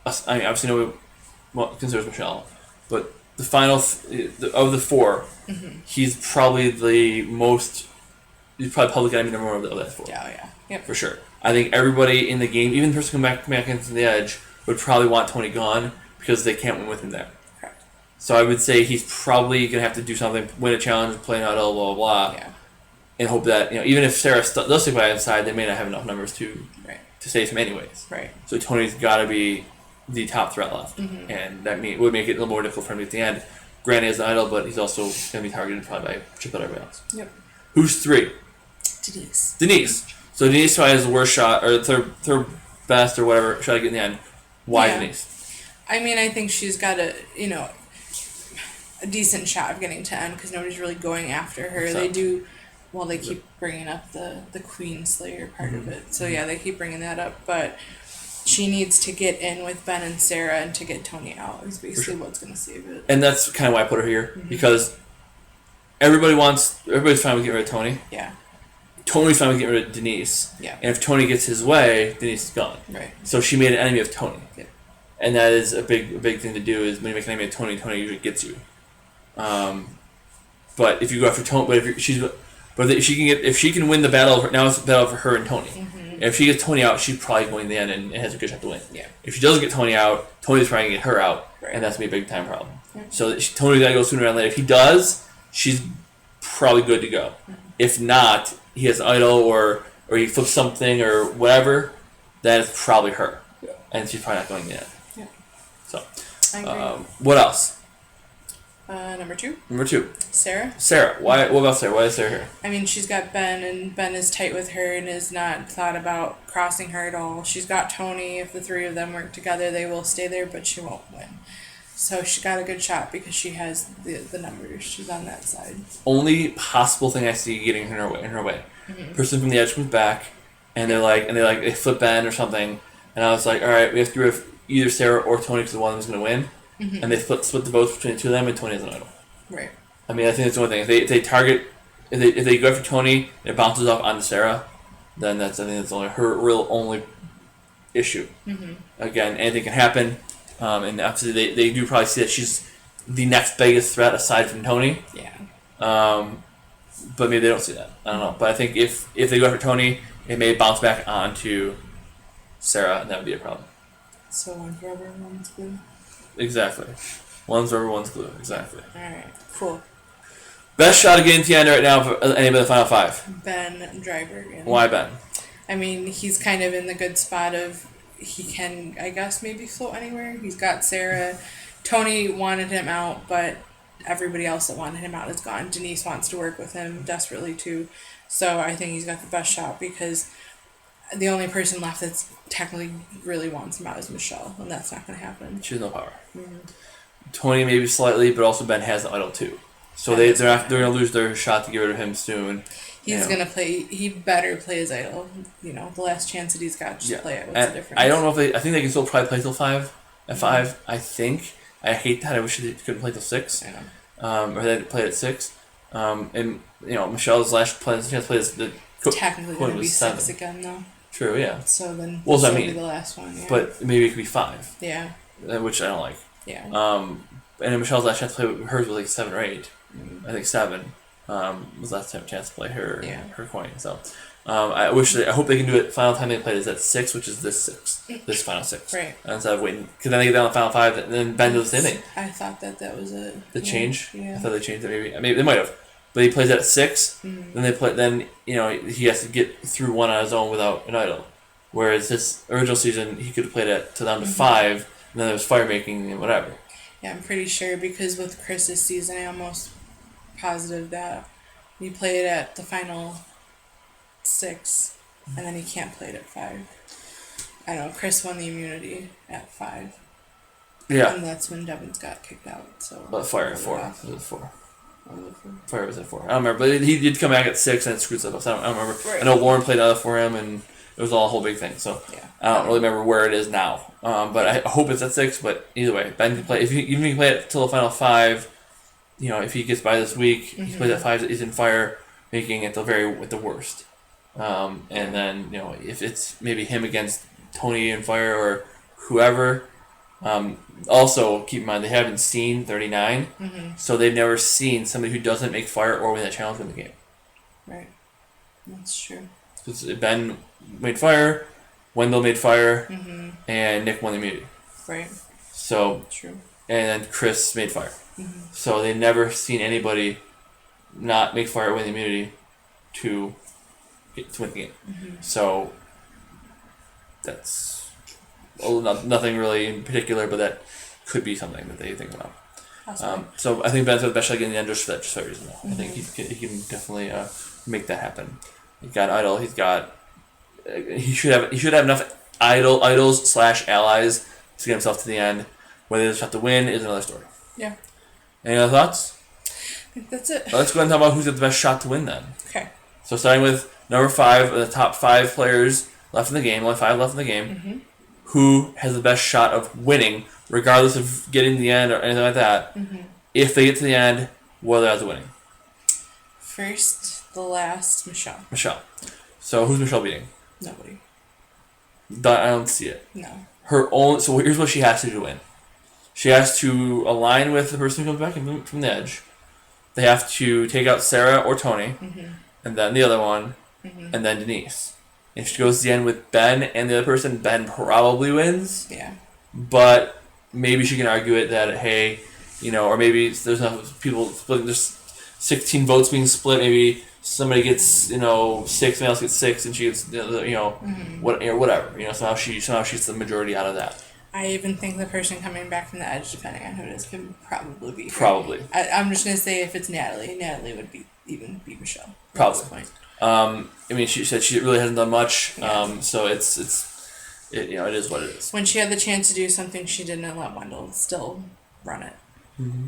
I mean, obviously nobody considers Michelle, but the final of the four, mm-hmm. he's probably the most. He's probably public enemy number one of that four. Yeah. Yep. For sure. I think everybody in the game, even the person coming back into the edge, would probably want Tony gone because they can't win with him there. Correct. So I would say he's probably gonna have to do something, win a challenge, play an idol, blah blah blah. Yeah. And hope that even if Sarah does stick by his side, they may not have enough numbers to save him anyways. Right. So Tony's got to be the top threat left, mm-hmm. and that would make it a little more difficult for him at the end. Granted, he's an idol, but he's also going to be targeted probably by just about everybody else. Yep. Who's 3? Denise. So Denise probably has the worst shot, or third best, or whatever shot to get in the end. Why Denise? I mean, I think she's got a decent shot of getting to end because nobody's really going after her. They do. Well, they keep bringing up the Queen Slayer part mm-hmm. of it. So, yeah, they keep bringing that up. But she needs to get in with Ben and Sarah and to get Tony out is basically what's going to save it. And that's kind of why I put her here. Mm-hmm. Because everybody's fine with getting rid of Tony. Yeah. Tony's fine with getting rid of Denise. Yeah. And if Tony gets his way, Denise is gone. Right. So she made an enemy of Tony. Yeah. And that is a big thing to do, is when you make an enemy of Tony, Tony usually gets you. But if you go after Tony, if she can win the battle, now it's a battle for her and Tony. Mm-hmm. And if she gets Tony out, she's probably going to the end and has a good shot to win. Yeah. If she doesn't get Tony out, Tony's probably going to get her out, and that's going to be a big time problem. Yeah. So Tony's got to go sooner or later. If he does, she's probably good to go. Mm-hmm. If not, he has an idol or he flips something or whatever, then it's probably her. Yeah. And she's probably not going yet. Yeah. So, I agree. What else? Number 2. Sarah. Why? What about Sarah? Why is Sarah here? I mean, she's got Ben, and Ben is tight with her and has not thought about crossing her at all. She's got Tony. If the 3 of them work together, they will stay there, but she won't win. So she got a good shot because she has the numbers. She's on that side. Only possible thing I see getting in her way. Mm-hmm. Person from the edge comes back, and they flip Ben or something, and I was like, all right, we have to give either Sarah or Tony because the one who's going to win. Mm-hmm. And they split the votes between the 2 of them, and Tony has an idol. Right. I mean, I think that's the only thing. If they go after Tony, and it bounces off onto Sarah, then I think that's only her only issue. Mm-hmm. Again, anything can happen, and obviously they do probably see that she's the next biggest threat aside from Tony. Yeah. But maybe they don't see that. I don't know. But I think if they go after Tony, it may bounce back onto Sarah, and that would be a problem. So one forever, one's blue. Exactly. One's rubber, one's glue. Exactly. Alright, cool. Best shot to get into the end right now for any of the final 5. Ben Driver again. Why Ben? I mean, he's kind of in the good spot of he can, I guess, maybe float anywhere. He's got Sarah. Tony wanted him out, but everybody else that wanted him out is gone. Denise wants to work with him desperately too. So I think he's got the best shot because the only person left that's technically really wants him out is Michelle, and that's not going to happen. She has no power. Mm-hmm. Tony maybe slightly, but also Ben has the idol too. So they're gonna lose their shot to get rid of him soon. He's gonna play. He better play his idol. The last chance that he's got, just play it. What's the difference? I don't know if I think they can still probably play till 5. At 5, I think. I hate that. I wish they could play till 6. Or they play at 6. And Michelle's last chance to play the. Technically going to be 6 again, though. True, yeah. So then, what does that be mean? The last one, yeah. But maybe it could be 5. Yeah. Which I don't like. Yeah. And Michelle's last chance to play hers was like 7 or 8. I think 7 was last time chance to play her coin. So I hope they can do it. Final time they played is at 6, which is this final 6. Right. Instead of waiting, because then they get down to the final 5, and then Ben does the same thing. I thought that was the change. Yeah. I thought they changed it. Maybe they might have. But he plays at 6. Then they play. Then he has to get through one on his own without an idol. Whereas this original season, he could have played it to down to 5, and then there was fire making and whatever. Yeah, I'm pretty sure, because with Chris's season, I'm almost positive that he played at the final 6, and then he can't play it at 5. I know Chris won the immunity at 5. Yeah. And that's when Devins got kicked out. So. But fire at 4. Was it 4? Oh, Fire was at 4. I don't remember, but he did come back at 6 and it screwed stuff up. So I don't remember. Right. I know Lauren played out for him, and it was all a whole big thing. So I don't really remember where it is now. But I hope it's at 6. But either way, Ben can play. Even if he play it till the final 5, if he gets by this week, he plays at 5. He's in fire, making it at the worst. And then if it's maybe him against Tony in fire or whoever. Also, keep in mind they haven't seen 39, so they've never seen somebody who doesn't make fire or win that challenge win the game. Right, that's true. Ben made fire, Wendell made fire, and Nick won the immunity. Right. So true. And then Chris made fire. So they've never seen anybody not make fire or win the immunity to win the game. So that's nothing really in particular, but that could be something that they think about. So I think Ben's got the best shot getting the end just for that reason. I think he can definitely make that happen. He's got idol. He should have enough idols / allies to get himself to the end. Whether they just have to win is another story. Yeah. Any other thoughts? I think that's it. Let's go ahead and talk about who's got the best shot to win then. Okay. So starting with number 5, the top 5 players left in the game, only 5 left in the game. Who has the best shot of winning, regardless of getting to the end or anything like that? If they get to the end, what are the odds of winning? First, the last, Michelle. Michelle. So who's Michelle beating? Nobody. I don't see it. No. So here's what she has to do to win. She has to align with the person who comes back from the edge. They have to take out Sarah or Tony, and then the other one, and then Denise. If she goes to the end with Ben and the other person, Ben probably wins. Yeah. But maybe she can argue it that, hey, or maybe there's enough people splitting, there's 16 votes being split. Maybe somebody gets, 6, somebody else gets 6, and she gets, whatever. Somehow she's the majority out of that. I even think the person coming back from the edge, depending on who it is, can probably beat her. Probably. I'm just going to say if it's Natalie would beat Michelle. Probably. At this point. She said she really hasn't done much, so it is what it is. When she had the chance to do something, she didn't let Wendell still run it.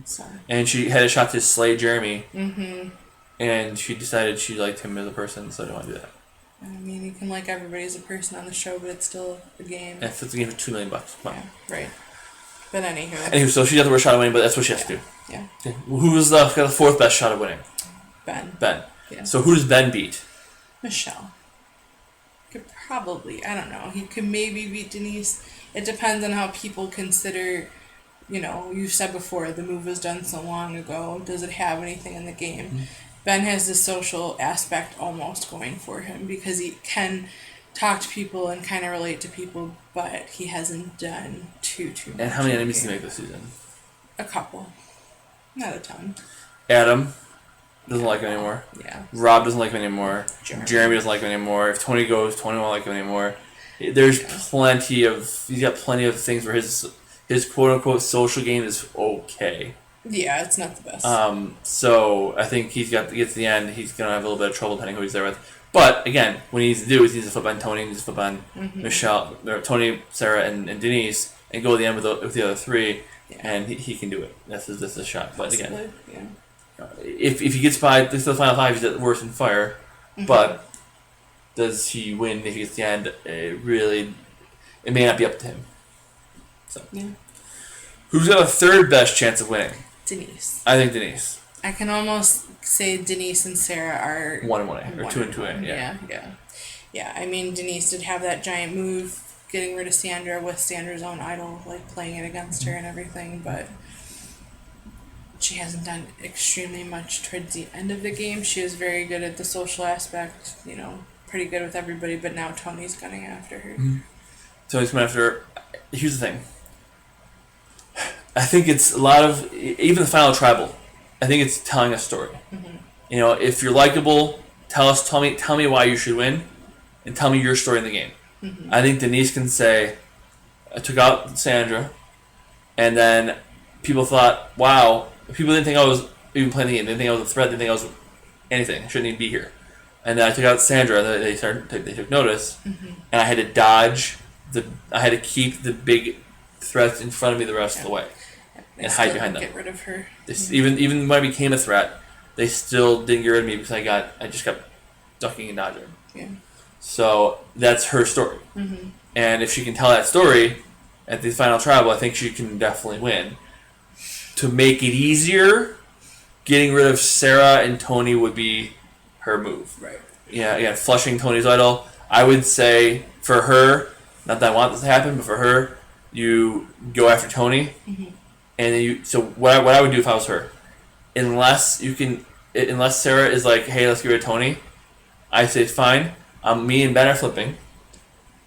So. And she had a shot to slay Jeremy, and she decided she liked him as a person, so I didn't want to do that. I mean, you can like everybody as a person on the show, but it's still a game. And it's a game for $2 million. Come on. Yeah, right. But anywho, so she got the worst shot of winning, but that's what she has to do. Yeah. Okay. Who's got the 4th best shot of winning? Ben. Yeah. So who does Ben beat? Michelle. Could probably, I don't know. He could maybe beat Denise. It depends on how people consider, you've said before, the move was done so long ago. Does it have anything in the game? Ben has the social aspect almost going for him because he can talk to people and kind of relate to people, but he hasn't done too much. And how many enemies did he make this season? A couple. Not a ton. Adam doesn't like him anymore. Yeah. Rob doesn't like him anymore. Jeremy doesn't like him anymore. If Tony goes, Tony won't like him anymore. He's got plenty of things where his quote unquote social game is okay. Yeah, it's not the best. So I think he's got to get to the end. He's gonna have a little bit of trouble depending who he's there with. But again, what he needs to do is he needs to flip on Tony, he needs to flip on Michelle, or Tony, Sarah, and Denise, and go to the end with the other 3, and he can do it. That's his shot. But again, if he gets by to the final 5, he's at worse than Fire. But does he win if he gets to the end? It may not be up to him. So, who's got a third best chance of winning? Denise. I think Denise. I can almost say Denise and Sarah are 1-1A or 2-2A. Yeah. I mean, Denise did have that giant move, getting rid of Sandra with Sandra's own idol, like playing it against her and everything, but she hasn't done extremely much towards the end of the game. She was very good at the social aspect, pretty good with everybody, but now Tony's gunning after her. Tony's coming after her. Here's the thing. I think it's a lot of, even the final tribal, I think it's telling a story. If you're likable, tell me why you should win, and tell me your story in the game. I think Denise can say, I took out Sandra, and then people thought, wow, people didn't think I was even playing the game. They didn't think I was a threat. They didn't think I was anything. I shouldn't even be here. And then I took out Sandra, and they took notice, and I had to dodge I had to keep the big threats in front of me the rest of the way, and hide behind them. Get rid of her. Even when I became a threat, they still didn't get rid of me because I just kept ducking and dodging. Yeah. So that's her story, and if she can tell that story at the final tribal, I think she can definitely win. To make it easier, getting rid of Sarah and Tony would be her move. Right. Yeah, flushing Tony's idol. I would say for her, not that I want this to happen, but for her, you go after Tony, and so what I would do if I was her, unless Sarah is like, hey, let's get rid of Tony, I say fine. Me and Ben are flipping.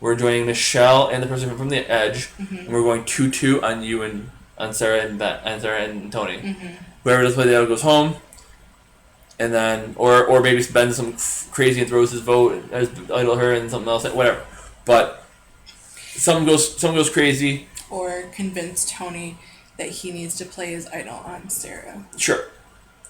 We're joining Michelle and the person from the Edge, and we're going 2-2 on you and on Sarah and Ben and Sarah and Tony. Whoever does play the idol goes home, and then or maybe Ben some crazy and throws his vote as idol her and something else, whatever. But something goes crazy. Or convince Tony that he needs to play his idol on Sarah. Sure.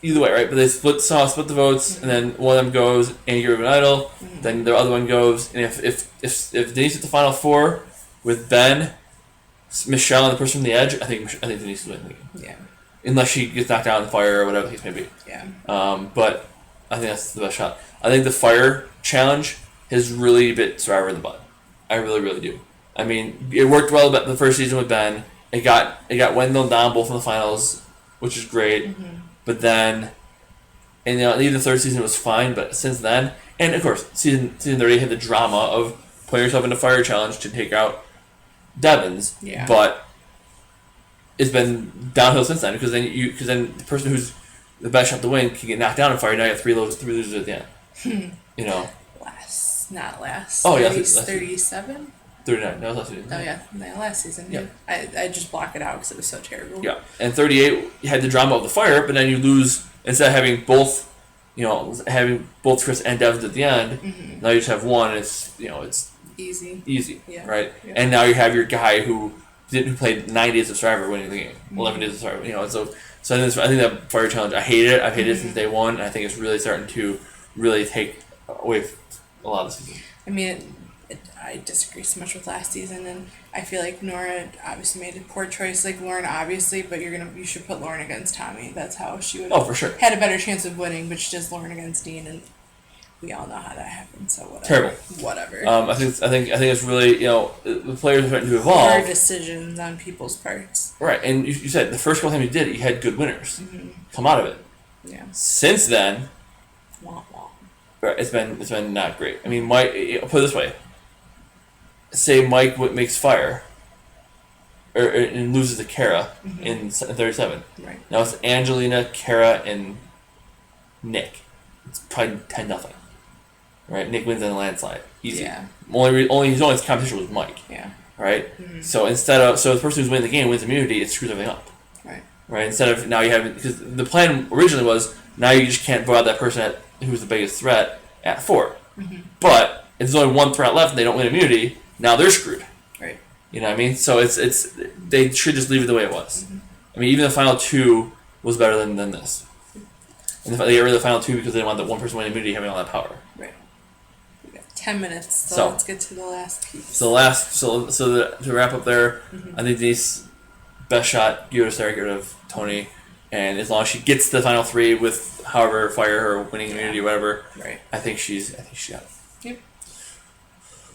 Either way, right? But they split the votes, and then one of them goes and you give an idol. Then the other one goes, and if Denise at the final 4 with Ben, Michelle, and the person from the Edge, I think Denise is winning. Yeah. Unless she gets knocked out in the fire or whatever the case may be. Yeah. But I think that's the best shot. I think the fire challenge has really bit Survivor in the butt. I really, really do. I mean, it worked well the first season with Ben. It got Wendell and Dom both in the finals, which is great. But then, and even the third season was fine. But since then, and of course, season 30 had the drama of putting yourself in a fire challenge to take out Devins. Yeah. But it's been downhill since then because then the person who's the best shot to win can get knocked down in fire. Now you have three losers at the end. Not last. Oh, yeah. 37? 39. No, last season. Oh, yeah. Last season. Yeah. I just block it out because it was so terrible. Yeah. And 38, you had the drama of the fire, but then you lose, instead of having both, Chris and Devins at the end, now you just have one, and it's easy. Yeah. Right? Yeah. And now you have your guy who played 9 days of Survivor winning the game. 11 days of Survivor. So I think that fire challenge, I hate it. I've hated it since day one, and I think it's really starting to really take away a lot of the season. I mean, I disagree so much with last season, and I feel like Nora obviously made a poor choice, like Lauren obviously, but you should put Lauren against Tommy. That's how she would for sure. had a better chance of winning, but she does Lauren against Dean, and we all know how that happened. So whatever. Terrible. Whatever. I think it's really the players are starting to evolve. Poor decisions on people's parts. Right, and you said the first couple times you did it, you had good winners come out of it. Yeah. Since then, Wah, wah. it's been not great. I mean, Mike. I'll put it this way. Say Mike makes fire, and loses to Kara in 37. Right. Now it's Angelina, Kara, and Nick. It's probably 10-0. Right, Nick wins in a landslide, easy. Yeah. His only competition was Mike. Yeah. Right. So the person who's winning the game wins immunity, it screws everything up. Right. Right. Instead of now you have, because the plan originally was now you just can't vote out that person who's the biggest threat at 4. But if there's only one threat left and they don't win immunity, now they're screwed. Right. You know what I mean? So it's they should just leave it the way it was. I mean, even the final 2 was better than this. And they got rid of the final 2 because they didn't want that one person winning immunity having all that power. Right. We got 10 minutes, so let's get to the last piece. To wrap up there, I think Denise best shot, give it to Sarah, get rid of Tony. And as long as she gets to the final three with however fire her winning immunity or whatever, Right. I think she's got it. Yep.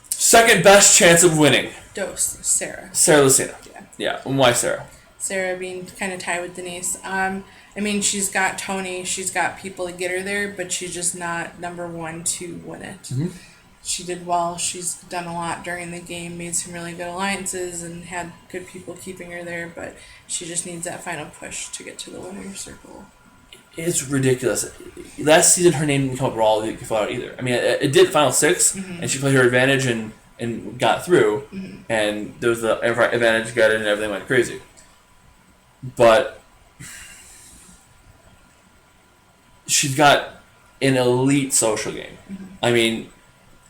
Second best chance of winning, Sarah. Sarah Lucina. Yeah. Yeah. And why Sarah? Sarah being kind of tied with Denise. I mean, she's got Tony. She's got people to get her there, but she's just not number one to win it. Mm-hmm. She did well. She's done a lot during the game, made some really good alliances, and had good people keeping her there, but she just needs that final push to get to the winner's circle. It's ridiculous. Last season, her name didn't come up at all to fill out either. I mean, it did final 6, and she played her advantage and got through, and there was the advantage, got it, and everything went crazy. But she's got an elite social game. I mean,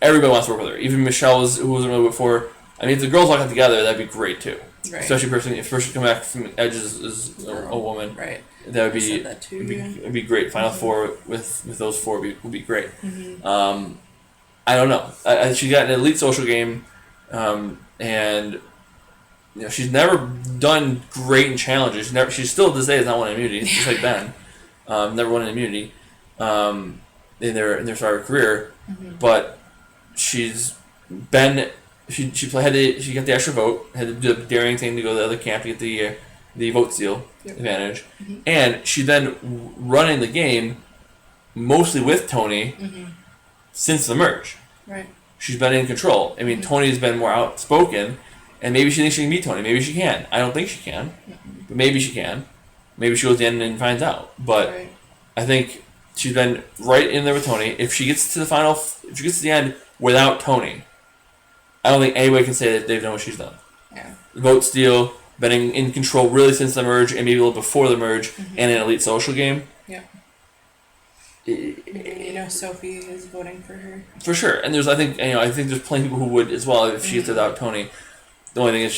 everybody wants to work with her. Even Michelle, who was really before. I mean, if the girls all got together, that'd be great too. Right. Especially if person come back from Edges is a woman. Right. That would I be said that too, it'd be great. Final four with those four would be great. I don't know. She's got an elite social game, and she's never done great in challenges. She still to this day has not won an immunity, just like Ben. Never won an immunity in their Survivor career, but she's been she got the extra vote, had to do the daring thing to go to the other camp to get the vote steal advantage, and she then running the game mostly with Tony since the merge. Right. She's been in control. I mean, Tony's been more outspoken, and maybe she thinks she can beat Tony. Maybe she can. I don't think she can, but maybe she can. Maybe she goes to the end and finds out. But Right. I think she's been right in there with Tony. If she gets to the final, if she gets to the end without Tony, I don't think anybody can say that they've done what she's done. Yeah. Vote steal, been in control really since the merge, and maybe a little before the merge, and an elite social game. Yeah. Sophie is voting for her. For sure, and I think there's plenty of people who would as well if she gets without Tony. The only thing is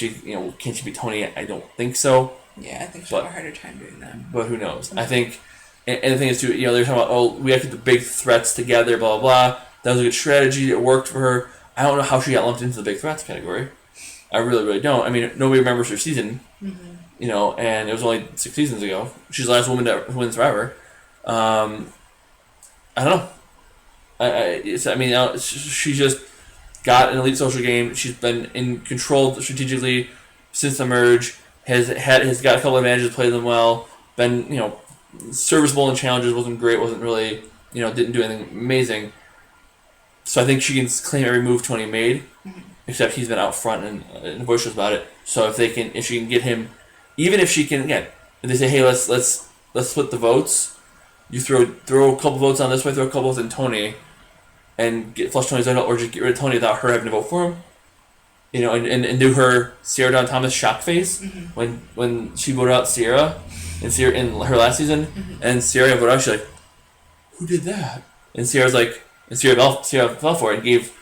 can she beat Tony? I don't think so. Yeah, I think she'll have a harder time doing that. But who knows? I think, and the thing is too, they're talking about we have to get the big threats together, blah blah blah. That was a good strategy. It worked for her. I don't know how she got lumped into the big threats category. I really don't. I mean, nobody remembers her season. And it was only 6 seasons ago. She's the last woman to win Survivor. I don't know. She just got an elite social game. She's been in control strategically since the merge. Has got a couple of advantages, played them well. Been serviceable in challenges. Wasn't great. Wasn't really didn't do anything amazing. So I think she can claim every move Tony made, except he's been out front and voiceless about it. So if she can get him, even if she can again, if they say hey let's split the votes. You throw a couple votes on this way, throw a couple votes in Tony, and flush Tony's idol, or just get rid of Tony without her having to vote for him. And do her Sierra Dawn Thomas shock face when she voted out Sierra in her last season, and Sierra voted out. She's like, "Who did that?" And Sierra fell for it and gave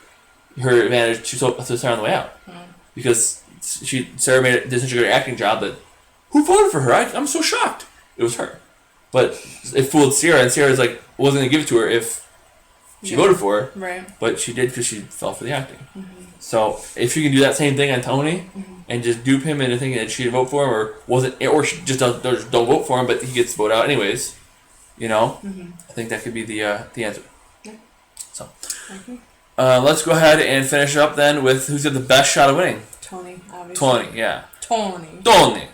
her advantage to Sarah on the way out because Sarah did such a good acting job that who voted for her? I'm so shocked. It was her. But it fooled Sierra, and Sierra's wasn't going to give it to her if she voted for her. Right. But she did because she fell for the acting. So if she can do that same thing on Tony and just dupe him into thinking that she'd vote for him, or she just don't vote for him, but he gets voted out anyways, I think that could be the answer. Yeah. So let's go ahead and finish up then with who's got the best shot of winning. Tony, obviously. Tony, yeah. Tony,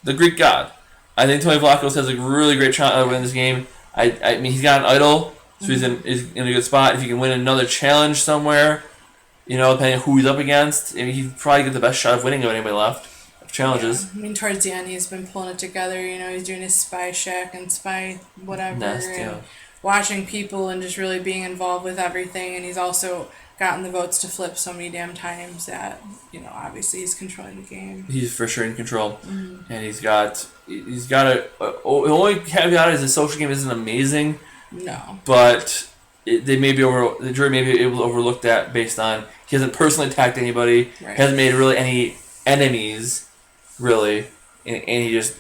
the Greek god. I think Tony Vlachos has a really great shot at winning this game. I mean, he's got an idol, so he's in a good spot. If he can win another challenge somewhere, depending on who he's up against, he'd probably get the best shot of winning of anybody left of challenges. Yeah. I mean, towards the end, he's been pulling it together. He's doing his spy shack and spy whatever, and watching people and just really being involved with everything. And he's also gotten the votes to flip so many damn times that obviously he's controlling the game. He's for sure in control, and he's got the only caveat is his social game isn't amazing. No, but the jury may be able to overlook that based on he hasn't personally attacked anybody, hasn't made really any enemies, really, and he's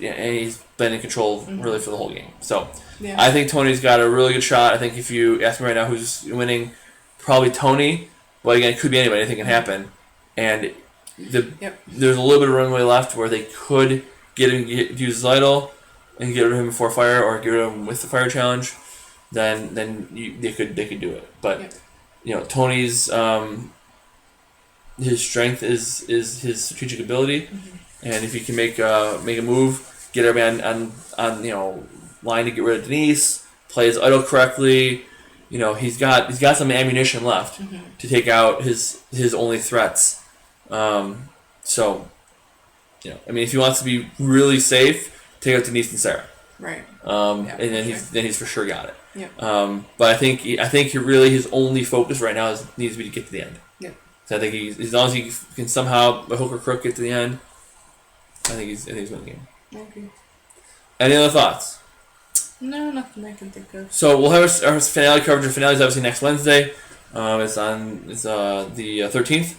been in control really for the whole game. So I think Tony's got a really good shot. I think if you ask me right now who's winning, probably Tony, but again, it could be anybody. Anything can happen, and there's a little bit of runway left where they could use his idol, and get rid of him before fire, or get rid of him with the fire challenge, then they could do it. But Tony's his strength is his strategic ability, and if he can make a move, get everybody on line to get rid of Denise, play his idol correctly. He's got some ammunition left to take out his only threats. So, if he wants to be really safe, take out Denise and Sarah. Right. And then he's for sure got it. Yep. But I think his only focus right now needs to be to get to the end. Yep. So I think as long as he can somehow by hook or crook get to the end, I think he's winning the game. I agree. Any other thoughts? No, nothing I can think of. So we'll have our finale coverage. Our finale is obviously next Wednesday. It's the 13th.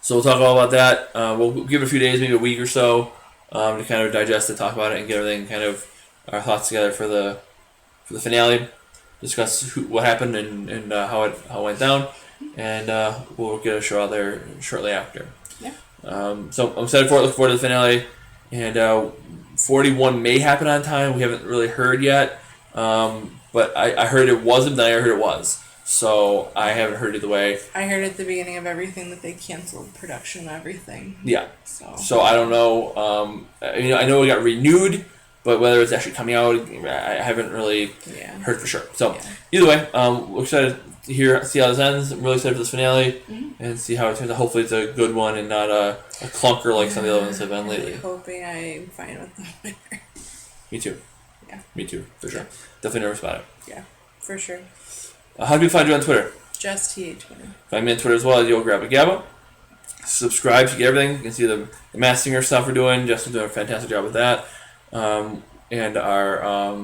So we'll talk all about that. We'll give it a few days, maybe a week or so, to kind of digest it, talk about it, and get everything kind of our thoughts together for the finale. Discuss what happened and how it went down, and we'll get a show out there shortly after. Yeah. So I'm excited for it. Look forward to the finale, and 41 may happen on time. We haven't really heard yet, but I heard it wasn't. Then I heard it was. So I haven't heard either way. I heard at the beginning of everything that they canceled production of everything. Yeah. So I don't know. I know it got renewed, but whether it's actually coming out, I haven't really heard for sure. So either way, we're excited to see how this ends. I'm really excited for this finale and see how it turns out. Hopefully it's a good one and not a clunker like some of the other ones have been lately. I'm hoping I'm fine with the winner. Me too. Yeah. Me too, for sure. Definitely nervous about it. Yeah, for sure. How do we find you on Twitter? Just TH20. Find me on Twitter as well as Yo Grab Gabba. Subscribe to get everything. You can see the Masked Singer stuff we're doing. Justin's doing a fantastic job with that. And our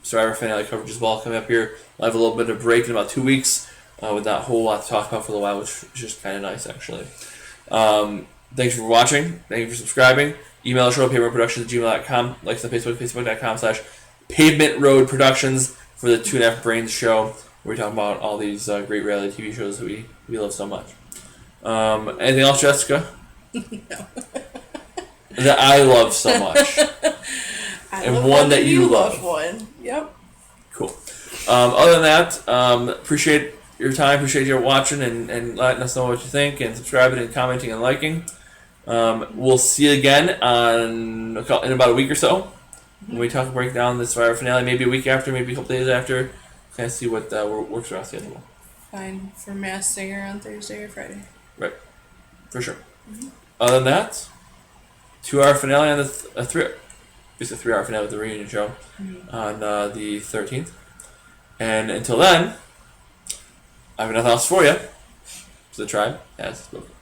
Survivor finale coverage as well coming up here. I'll have a little bit of a break in about 2 weeks with not a whole lot to talk about for a while, which is just kind of nice, actually. Thanks for watching. Thank you for subscribing. Email the show, pavementproductions@gmail.com. Like us on Facebook, facebook.com/Pavement Road Productions for the 2.5 Brains show. We're talking about all these great reality TV shows that we love so much. Anything else, Jessica? No. That I love so much. And one that you love. One. Yep. Cool. Other than that, appreciate your time. Appreciate you watching and letting us know what you think and subscribing and commenting and liking. We'll see you again in about a week or so when we break down the Survivor finale. Maybe a week after, maybe a couple days after. Kind of see what works for our schedule. Fine for Masked Singer on Thursday or Friday. Right, for sure. Other than that, 2-hour finale on the 3-hour finale of the reunion show on the 13th. And until then, I have nothing else for you. So the tribe has spoken.